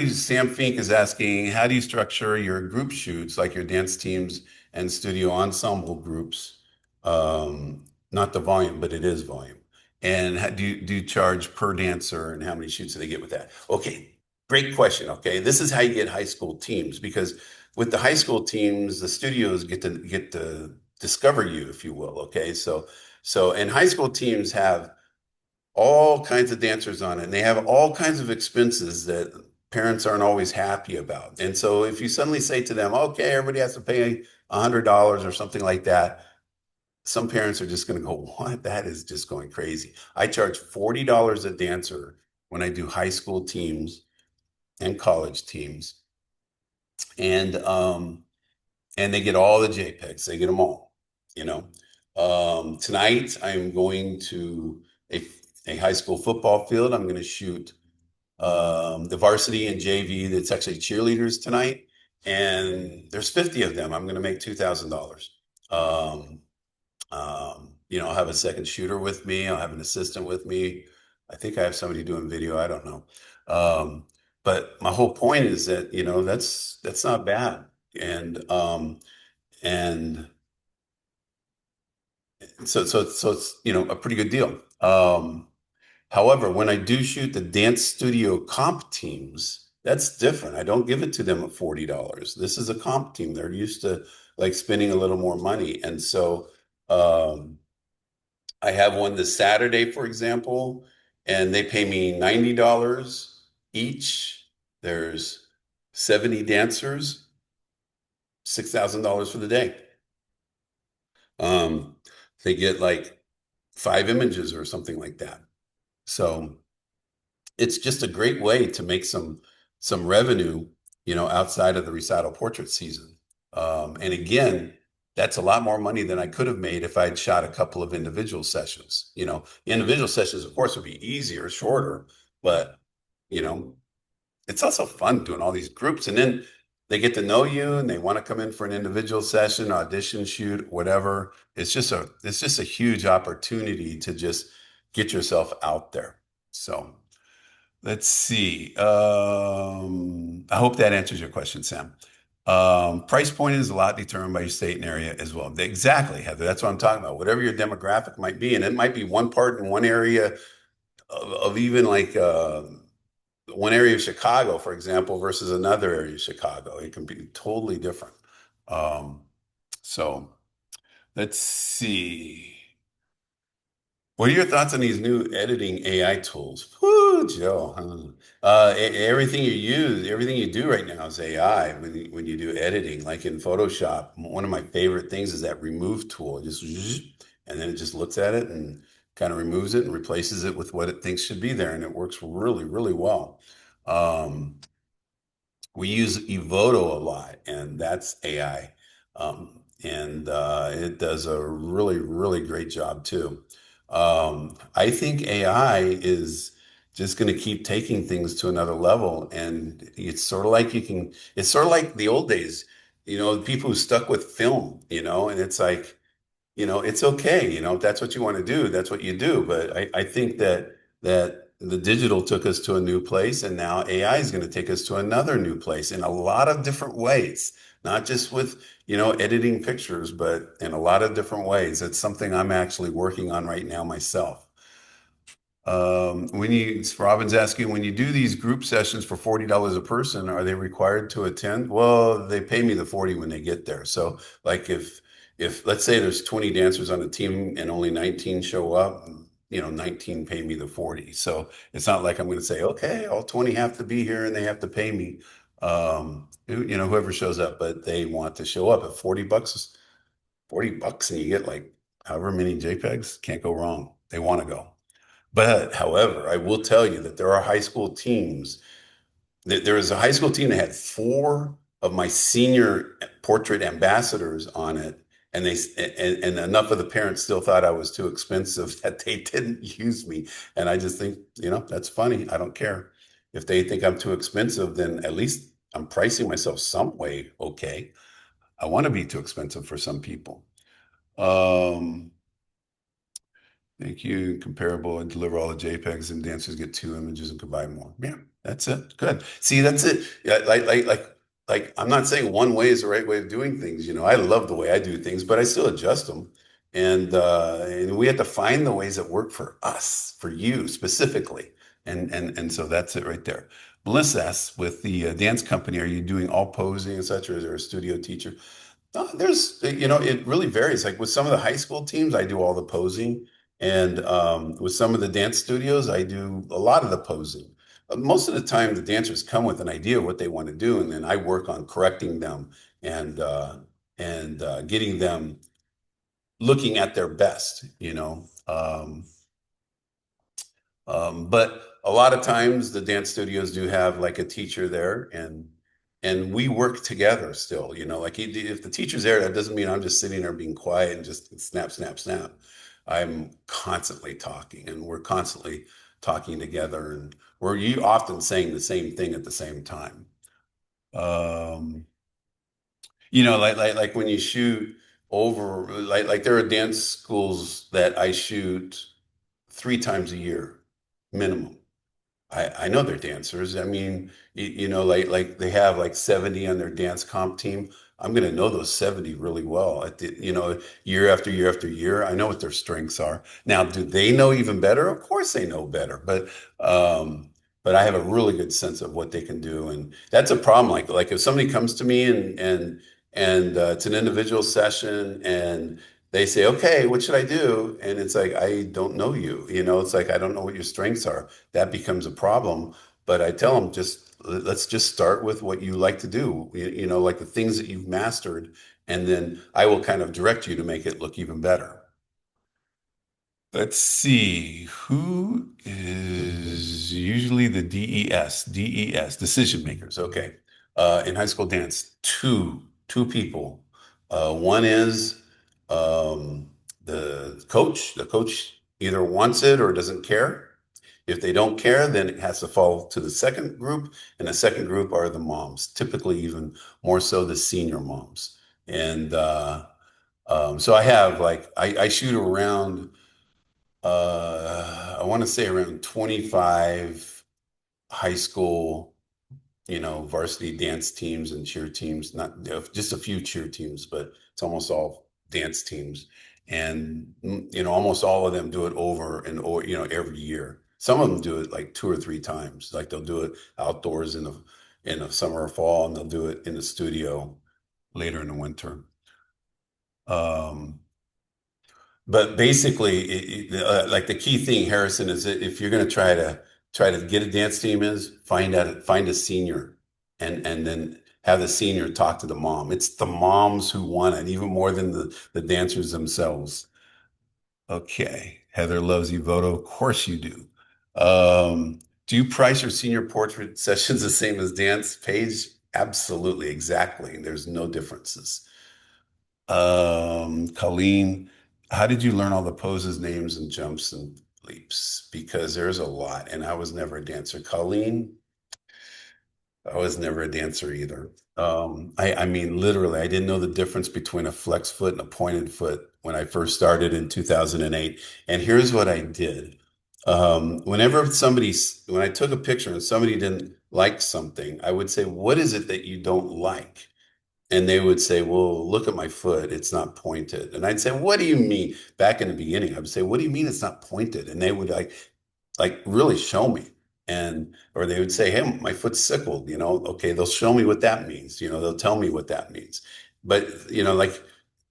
Sam Fink is asking, how do you structure your group shoots, like your dance teams and studio ensemble groups? Not the volume, but it is volume. And do you charge per dancer and how many shoots do they get with that? Okay, great question. Okay, this is how you get high school teams because with the high school teams, the studios get to discover you, if you will. Okay, and high school teams have all kinds of dancers on it, and they have all kinds of expenses that parents aren't always happy about. And so if you suddenly say to them, okay, everybody has to pay $100 or something like that, some parents are just going to go, what? That is just going crazy. I charge $40 a dancer when I do high school teams and college teams. And they get all the JPEGs. They get them all, you know. Tonight I'm going to a, a high school football field. I'm going to shoot the varsity and JV that's actually cheerleaders tonight. And there's 50 of them. I'm going to make $2,000. Um, I'll have a second shooter with me. I'll have an assistant with me. I think I have somebody doing video. I don't know. Um, but my whole point is that, that's not bad. And so it's, a pretty good deal. However, when I do shoot the dance studio comp teams, that's different. I don't give it to them at $40. This is a comp team. They're used to like spending a little more money. And so um, I have one this Saturday, for example, and they pay me $90 each. There's 70 dancers, $6,000 for the day. Um, they get like 5 images or something like that. So it's just a great way to make some revenue, outside of the recital portrait season. And again, that's a lot more money than I could have made if I'd shot a couple of individual sessions. Individual sessions, of course, would be easier, shorter, but you know, it's also fun doing all these groups. And then they get to know you and they want to come in for an individual session, audition, shoot, whatever. It's just a huge opportunity to just get yourself out there. So let's see. I hope that answers your question, Sam. Price point is a lot determined by your state and area as well. Exactly, Heather. That's what I'm talking about. Whatever your demographic might be, and it might be one part in one area of even like one area of Chicago, for example, versus another area of Chicago. It can be totally different. Um, so let's see. What are your thoughts on these new editing AI tools? Whoo, Joe. Huh? Everything you do right now is AI when you do editing, like in Photoshop. One of my favorite things is that remove tool. Just and then it just looks at it and kind of removes it and replaces it with what it thinks should be there, and it works really, really well. We use Evoto a lot, and that's AI. and it does a really, really great job too. I think AI is just going to keep taking things to another level, and it's sort of like the old days, people who stuck with film, and it's like, it's okay, if that's what you want to do, that's what you do. But I think that the digital took us to a new place, and now AI is going to take us to another new place in a lot of different ways, not just with, editing pictures, but in a lot of different ways. It's something I'm actually working on right now myself. Robin's asking, when you do these group sessions for $40 a person, are they required to attend? Well, they pay me the 40 when they get there. So like if let's say there's 20 dancers on a team and only 19 show up, 19 pay me the 40. So it's not like I'm going to say, okay, all 20 have to be here and they have to pay me. Whoever shows up, but they want to show up at 40 bucks and you get like however many JPEGs, can't go wrong. They want to go. But however, I will tell you that there are high school teams. There is a high school team that had four of my senior portrait ambassadors on it, and and enough of the parents still thought I was too expensive that they didn't use me. And I just think, that's funny. I don't care. If they think I'm too expensive, then at least I'm pricing myself some way okay. I want to be too expensive for some people. Um, Thank you. Comparable and deliver all the JPEGs and dancers get two images and combine more. Yeah, that's it. Good. See, that's it. Yeah, I'm not saying one way is the right way of doing things. I love the way I do things, but I still adjust them. And we have to find the ways that work for us, for you specifically. And so that's it right there. Melissa asks, with the dance company, are you doing all posing, et cetera? Is there a studio teacher? It really varies. Like with some of the high school teams, I do all the posing. And with some of the dance studios, I do a lot of the posing. Most of the time, the dancers come with an idea of what they want to do, and then I work on correcting them and getting them looking at their best. But a lot of times the dance studios do have like a teacher there, and we work together still, like if the teacher's there, that doesn't mean I'm just sitting there being quiet and just snap, snap, snap. I'm constantly talking, and we're constantly talking together, and we're you often saying the same thing at the same time. Um, like when you shoot over, like there are dance schools that I shoot 3 times a year minimum. I know they're dancers. I mean, like they have like 70 on their dance comp team. I'm going to know those 70 really well year after year after year. I know what their strengths are. Now, do they know even better? Of course they know better, but I have a really good sense of what they can do. And that's a problem. Like if somebody comes to me and it's an individual session and they say, okay, what should I do? And it's like, I don't know you. It's like, I don't know what your strengths are. That becomes a problem. But I tell them, let's just start with what you like to do, like the things that you've mastered. And then I will kind of direct you to make it look even better. Let's see, who is usually the DES, decision makers. Okay. In high school dance, two people. One is the coach. The coach either wants it or doesn't care. If they don't care, then it has to fall to the second group, and the second group are the moms, typically even more so the senior moms. And so I have like I shoot around I want to say around 25 high school, varsity dance teams and cheer teams, not just a few cheer teams, but it's almost all dance teams. And, almost all of them do it over and over, every year. Some of them do it like 2 or 3 times. Like they'll do it outdoors in the summer or fall, and they'll do it in the studio later in the winter. Um, But basically, like the key thing, Harrison, is that if you're going to try to get a dance team, is find a senior, and then have the senior talk to the mom. It's the moms who want it, even more than the dancers themselves. Okay, Heather loves you, Voto. Of course you do. Do you price your senior portrait sessions the same as dance page? Absolutely, exactly. There's no differences. Colleen, how did you learn all the poses, names, and jumps and leaps? Because there's a lot, and I was never a dancer. Colleen, I was never a dancer either. I mean, literally, I didn't know the difference between a flex foot and a pointed foot when I first started in 2008. And here's what I did. Whenever when I took a picture and somebody didn't like something, I would say, "What is it that you don't like?" And they would say, "Well, look at my foot. It's not pointed." And I'd say, "What do you mean?" Back in the beginning, I would say, "What do you mean it's not pointed?" And they would like really show me. And or they would say, "Hey, my foot's sickled," okay, they'll show me what that means, they'll tell me what that means. But like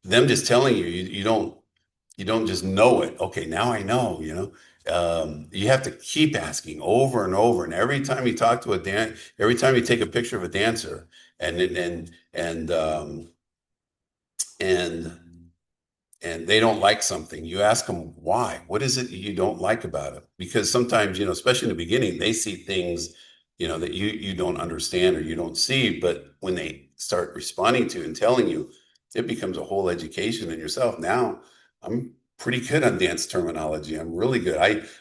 them just telling you, you don't just know it. Okay, now I know, you have to keep asking over and over. And every time you talk to a every time you take a picture of a dancer and and they don't like something, you ask them why. What is it you don't like about it? Because sometimes, especially in the beginning, they see things, that you don't understand or you don't see. But when they start responding to and telling you, it becomes a whole education in yourself. Now, I'm pretty good on dance terminology. I'm really good.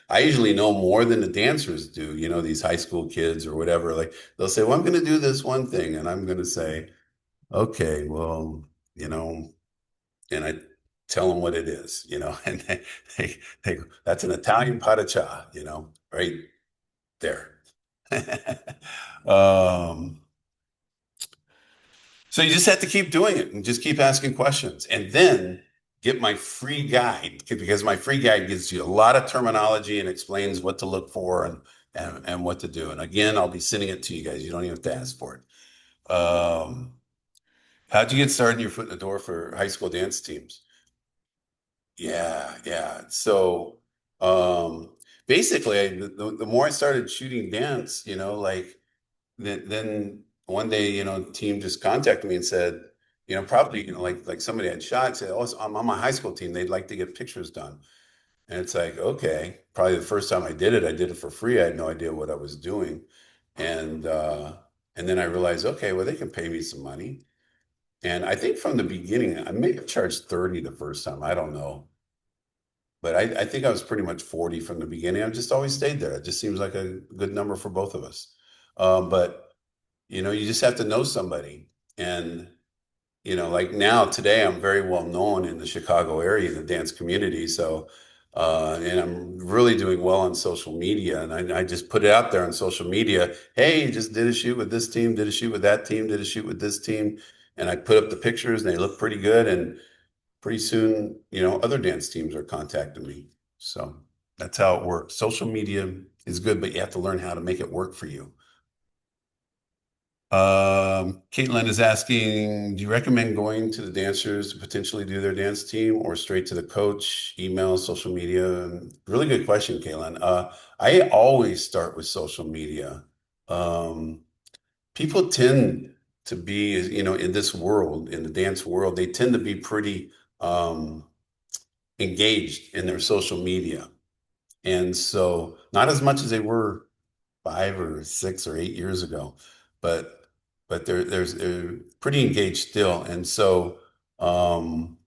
I usually know more than the dancers do. These high school kids or whatever. Like they'll say, "Well, I'm going to do this one thing," and I'm going to say, "Okay, well." You know, and I tell them what it is, and they go, "That's an Italian pot of cha," right there. um, so you just have to keep doing it and just keep asking questions, and then get my free guide because my free guide gives you a lot of terminology and explains what to look for and what to do. And again, I'll be sending it to you guys. You don't even have to ask for it. How'd you get started in your foot in the door for high school dance teams? Yeah, yeah. So, basically, the more I started shooting dance, like then one day, team just contacted me and said, probably, like somebody had shot, said, "Oh, I'm on my high school team. They'd like to get pictures done." And it's like, okay, probably the first time I did it for free. I had no idea what I was doing, and and then I realized, okay, well, they can pay me some money. And I think from the beginning, I may have charged 30 the first time. I don't know. But I think I was pretty much 40 from the beginning. I've just always stayed there. It just seems like a good number for both of us. But you just have to know somebody. And, like now today, I'm very well known in the Chicago area, in the dance community. So, and I'm really doing well on social media. And I just put it out there on social media. Hey, just did a shoot with this team, did a shoot with that team, did a shoot with this team. And I put up the pictures and they look pretty good. And pretty soon, other dance teams are contacting me. So that's how it works. Social media is good, but you have to learn how to make it work for you. Caitlin is asking, do you recommend going to the dancers to potentially do their dance team or straight to the coach, email, social media? Really good question, Caitlin. I always start with social media. Um, People tend to be, in this world, in the dance world, they tend to be pretty engaged in their social media. And so, not as much as they were 5 or 6 or 8 years ago, but they're pretty engaged still. And so, um,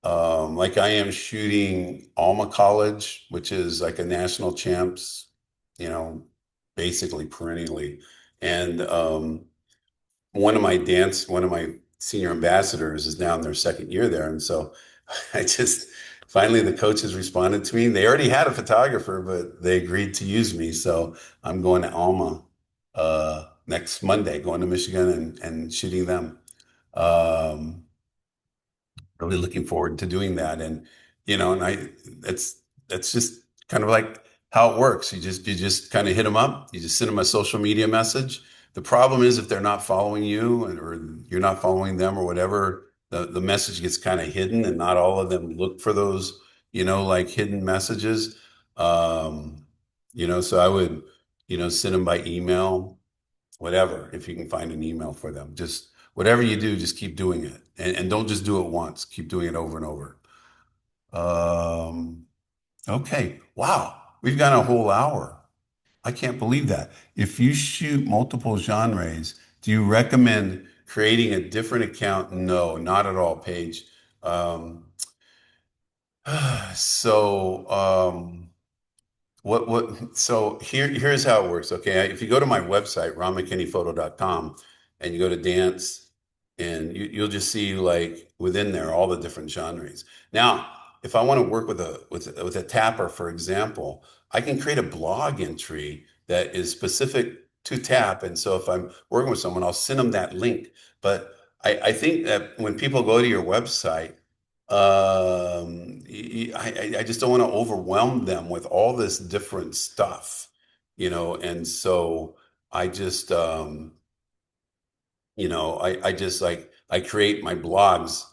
like I am shooting Alma College, which is like a national champs, you know, basically perennially. And one of my senior ambassadors is now in their second year there. And so I just finally the coaches responded to me. They already had a photographer, but they agreed to use me. So I'm going to Alma next Monday, going to Michigan and shooting them. Um, Really looking forward to doing that. And and that's just kind of like how it works. You just kind of hit them up. You just send them a social media message. The problem is if they're not following you or you're not following them or whatever, the message gets kind of hidden, and not all of them look for those, like hidden messages. Um, so I would, send them by email, whatever, if you can find an email for them. Just whatever you do, just keep doing it. And don't just do it once. Keep doing it over and over. Um, okay. Wow. We've got a whole hour. I can't believe that. If you shoot multiple genres, do you recommend Creating a different account? No, not at all, Paige. Um, so, so here's how it works. Okay. If you go to my website, ronmckinneyphoto.com, and you go to dance, and you'll just see like within there all the different genres. Now, if I want to work with a tapper, for example, I can create a blog entry that is specific to tap. And so if I'm working with someone, I'll send them that link. But I think that when people go to your website, I just don't want to overwhelm them with all this different stuff, and so I just, I just like, I create my blogs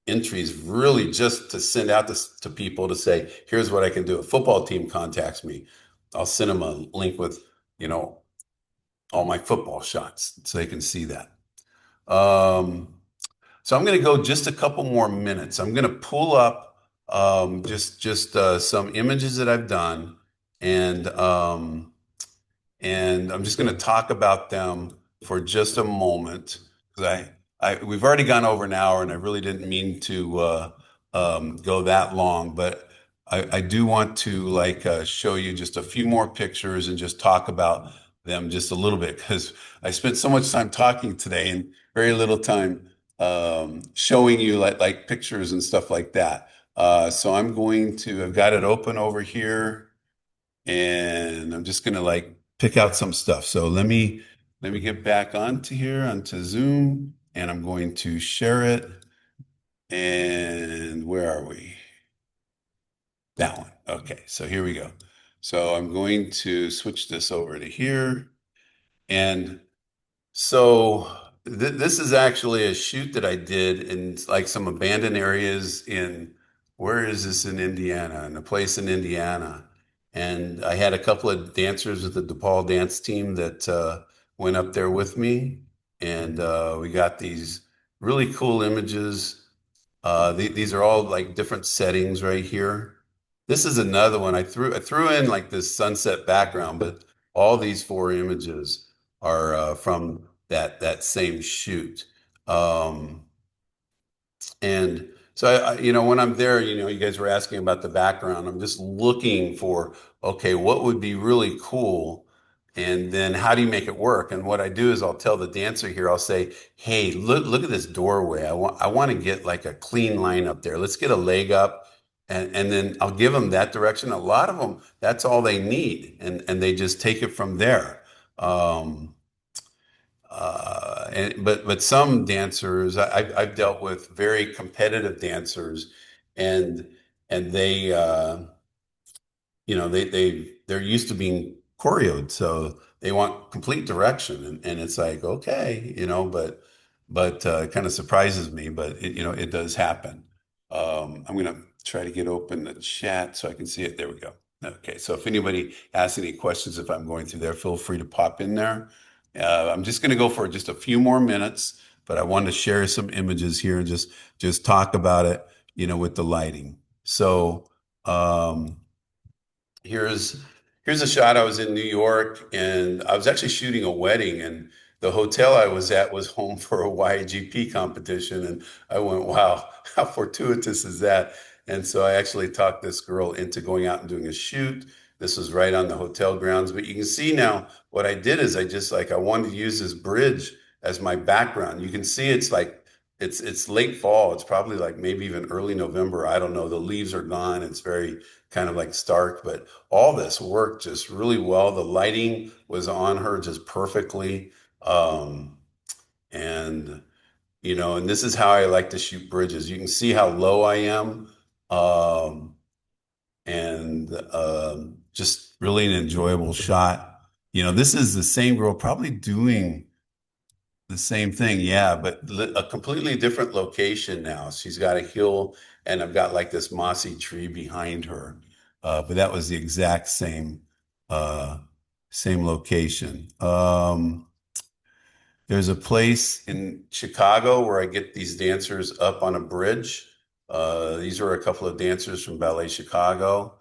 entries really just to send out to people to say, here's what I can do. A football team contacts me. I'll send them a link with, you know, all my football shots so they can see that. Um, so I'm going to go just a couple more minutes. I'm going to pull up just some images that I've done, and I'm just going to talk about them for just a moment because we've already gone over an hour, and I really didn't mean to go that long, but I do want to like show you just a few more pictures and just talk about them just a little bit because I spent so much time talking today and very little time showing you like pictures and stuff like that. So I've got it open over here and I'm just gonna like pick out some stuff. So let me get back onto here onto Zoom, and I'm going to share it. And where are we? That one. Okay, so here we go. So I'm going to switch this over to here. And so this is actually a shoot that I did in like some abandoned areas in, where is this in Indiana? In a place in Indiana. And I had a couple of dancers with the DePaul dance team that went up there with me. And we got these really cool images. These are all like different settings right here. This is another one. I threw in like this sunset background, but all these four images are from that same shoot. Um, and so when I'm there, you guys were asking about the background. I'm just looking for, okay, what would be really cool? And then how do you make it work? And what I do is I'll tell the dancer here, I'll say, hey, look at this doorway. I want to get like a clean line up there. Let's get a leg up. And then I'll give them that direction. A lot of them, that's all they need. And they just take it from there. Um, but some dancers, I've dealt with very competitive dancers, and they they're used to being choreoed, so they want complete direction, and it's like, okay, but it kind of surprises me, but it does happen. I'm gonna try to get open the chat so I can see it. There we go. Okay, so if anybody has any questions, if I'm going through there, feel free to pop in there. I'm just gonna go for just a few more minutes, but I wanted to share some images here and just talk about it, with the lighting. So. Um, Here's here's a shot. I was in New York and I was actually shooting a wedding, and the hotel I was at was home for a YGP competition. And I went, wow, how fortuitous is that? And so I actually talked this girl into going out and doing a shoot. This was right on the hotel grounds. But you can see now what I did is I wanted to use this bridge as my background. You can see it's like it's late fall. It's probably like maybe even early November. I don't know. The leaves are gone. It's very kind of like stark, but all this worked just really well. The lighting was on her just perfectly. Um, and, and this is how I like to shoot bridges. You can see how low I am. Um, and just really an enjoyable shot. This is the same girl probably doing the same thing, yeah, but a completely different location now. She's got a hill, and I've got like this mossy tree behind her. But that was the exact uh, same location. There's a place in Chicago where I get these dancers up on a bridge. These are a couple of dancers from Ballet Chicago,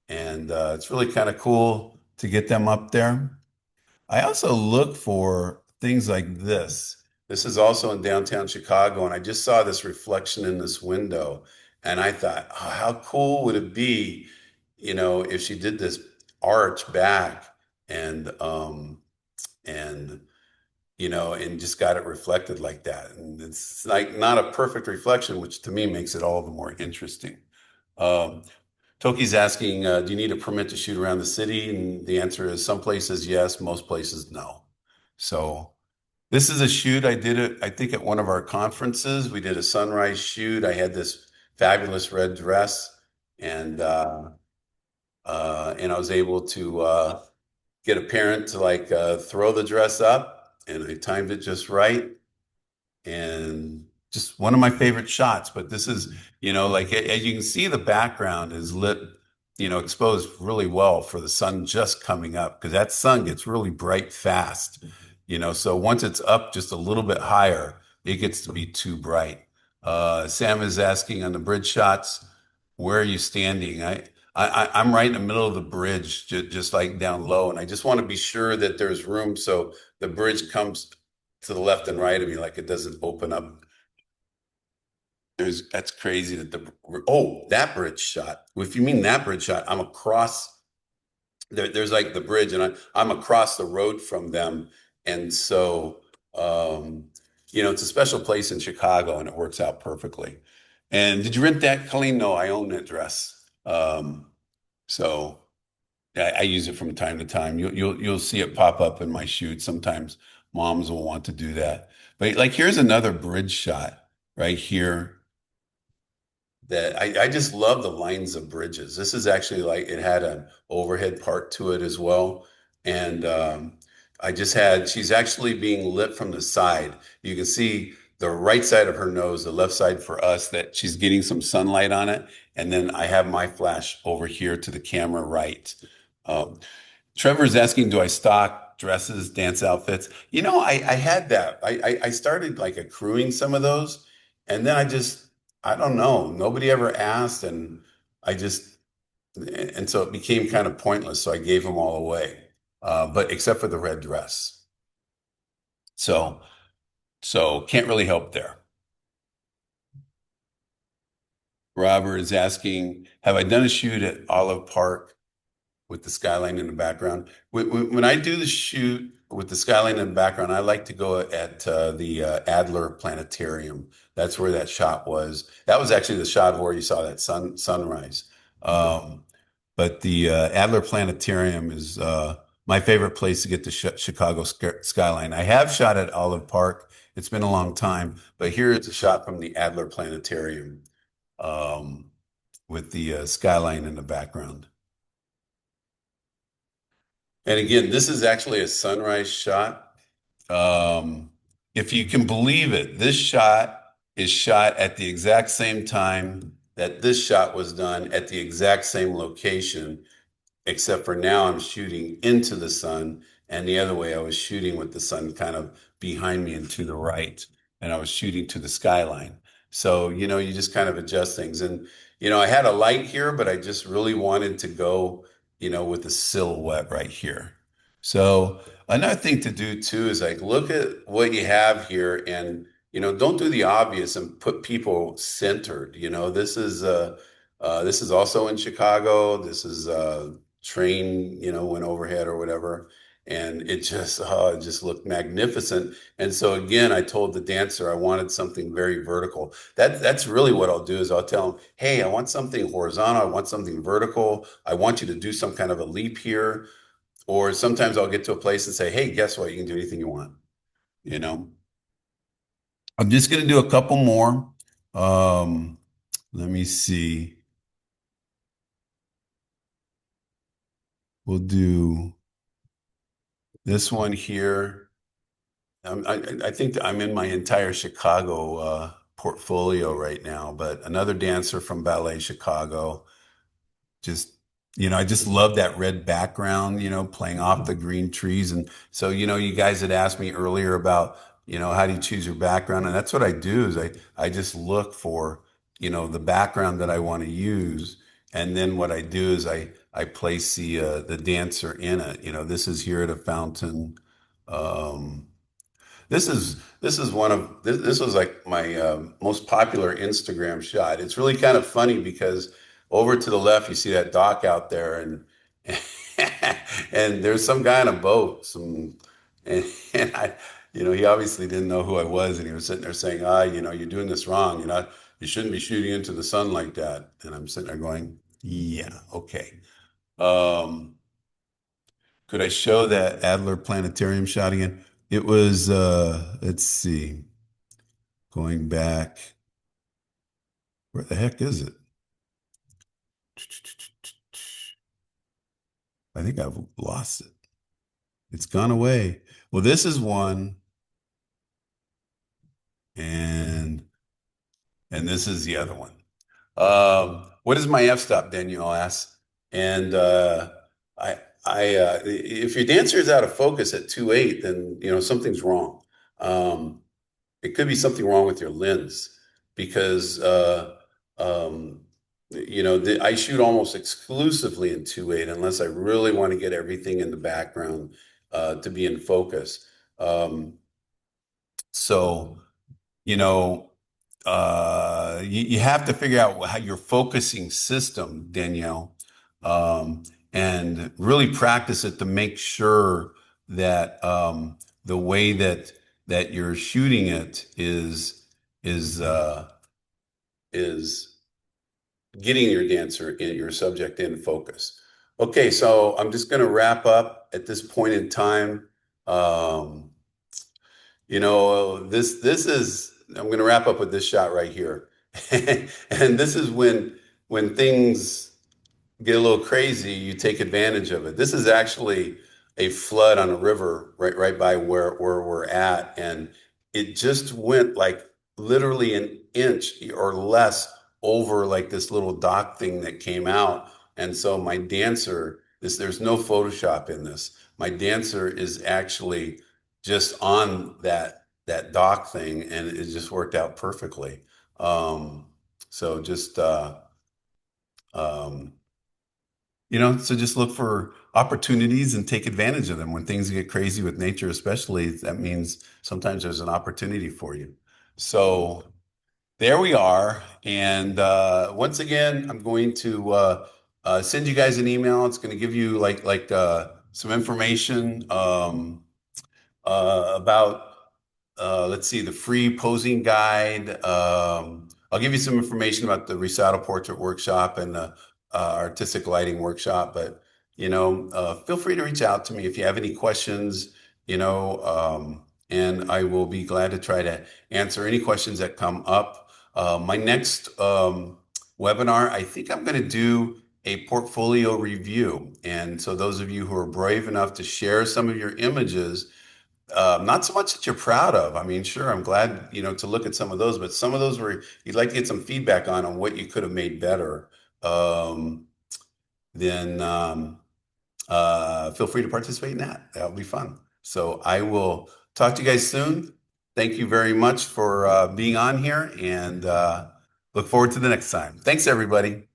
and it's really kind of cool to get them up there. I also look for things like this. This is also in downtown Chicago, and I just saw this reflection in this window, and I thought, oh, how cool would it be, if she did this arch back and and and just got it reflected like that. And it's like not a perfect reflection, which to me makes it all the more interesting. Um, Toki's asking, do you need a permit to shoot around the city? And the answer is some places yes, most places no. So this is a shoot. I did it, I think, at one of our conferences. We did a sunrise shoot. I had this fabulous red dress, and and I was able to get a parent to like throw the dress up, and I timed it just right, and just one of my favorite shots. But this is, like as you can see, the background is lit, exposed really well for the sun just coming up because that sun gets really bright fast, so once it's up just a little bit higher, it gets to be too bright. Sam is asking on the bridge shots, where are you standing? I'm right in the middle of the bridge, just like down low, and I just want to be sure that there's room so the bridge comes to the left and right of me, like it doesn't open up. That's crazy that that bridge shot. If you mean that bridge shot, I'm across there's like the bridge, and I'm across the road from them, and so it's a special place in Chicago, and it works out perfectly. And did you rent that, Colleen? No, I own that dress. So yeah, I use it from time to time. You'll see it pop up in my shoot. Sometimes moms will want to do that. But like here's another bridge shot right here that I just love the lines of bridges. This is actually like it had an overhead part to it as well. And she's actually being lit from the side. You can see the right side of her nose, the left side for us, that she's getting some sunlight on it. And then I have my flash over here to the camera right. Um, Trevor's asking, do I stock dresses, dance outfits? I had that. I started like accruing some of those, and then I don't know. Nobody ever asked, and I just, and so it became kind of pointless. So I gave them all away, but except for the red dress. So, so can't really help there. Robert is asking, have I done a shoot at Olive Park with the skyline in the background? When I do the shoot with the skyline in the background, I like to go at the Adler Planetarium. That's where that shot was. That was actually the shot where you saw that sunrise. Um, but the Adler Planetarium is my favorite place to get the Chicago skyline. I have shot at Olive Park. It's been a long time, but here is a shot from the Adler Planetarium um, with the skyline in the background. And again, this is actually a sunrise shot. Um, if you can believe it, this shot is shot at the exact same time that this shot was done at the exact same location, except for now I'm shooting into the sun, and the other way I was shooting with the sun kind of behind me and to the right, and I was shooting to the skyline. So, you just kind of adjust things. And, I had a light here, but I just really wanted to go, with the silhouette right here. So another thing to do too is like look at what you have here and, don't do the obvious and put people centered. This is also in Chicago. This is train, went overhead or whatever. And it just looked magnificent. And so again, I told the dancer I wanted something very vertical. That's really what I'll do is I'll tell them, hey, I want something horizontal. I want something vertical. I want you to do some kind of a leap here. Or sometimes I'll get to a place and say, hey, guess what? You can do anything you want, you know? I'm just going to do a couple more. Um, Let me see. We'll do this one here. I think that I'm in my entire Chicago portfolio right now, but another dancer from Ballet Chicago. Just, I just love that red background, playing off the green trees. And so, you guys had asked me earlier about, how do you choose your background? And that's what I do is I just look for, the background that I want to use. And then what I do is I place the dancer in it. This is here at a fountain. Um, this is one of this was like my most popular Instagram shot. It's really kind of funny because over to the left you see that dock out there, and and there's some guy on a boat, and I, he obviously didn't know who I was, and he was sitting there saying, you're doing this wrong. You shouldn't be shooting into the sun like that. And I'm sitting there going, yeah, okay. Um, could I show that Adler Planetarium shot again? It was, let's see, going back. Where the heck is it? I think I've lost it. It's gone away. Well, this is one, and this is the other one. What is my f-stop? Danielle asks. And if your dancer is out of focus at 2.8, then something's wrong. Um, it could be something wrong with your lens because um, I shoot almost exclusively in 2.8 unless I really want to get everything in the background to be in focus. So you know, you have to figure out how your focusing system, Danielle, and really practice it to make sure that the way that you're shooting it is is getting your dancer in your subject in focus. Okay, so I'm just going to wrap up at this point in time. Um, this is I'm going to wrap up with this shot right here. And this is when things get a little crazy, you take advantage of it. This is actually a flood on a river right by where we're at, and it just went like literally an inch or less over like this little dock thing that came out. And so my dancer, there's no Photoshop in this. My dancer is actually just on that dock thing, and it just worked out perfectly. So just um, so just look for opportunities and take advantage of them. When things get crazy with nature, especially, that means sometimes there's an opportunity for you. So there we are. And once again, I'm going to send you guys an email. It's going to give you like some information about let's see, the free posing guide. I'll give you some information about the recital portrait workshop and the artistic lighting workshop. But feel free to reach out to me if you have any questions. And I will be glad to try to answer any questions that come up. My next webinar, I think I'm going to do a portfolio review. And so those of you who are brave enough to share some of your images, not so much that you're proud of. I mean, sure, I'm glad, to look at some of those, but some of those where you'd like to get some feedback on what you could have made better. Then feel free to participate in that. That'll be fun. So I will talk to you guys soon. Thank you very much for being on here, and look forward to the next time. Thanks, everybody.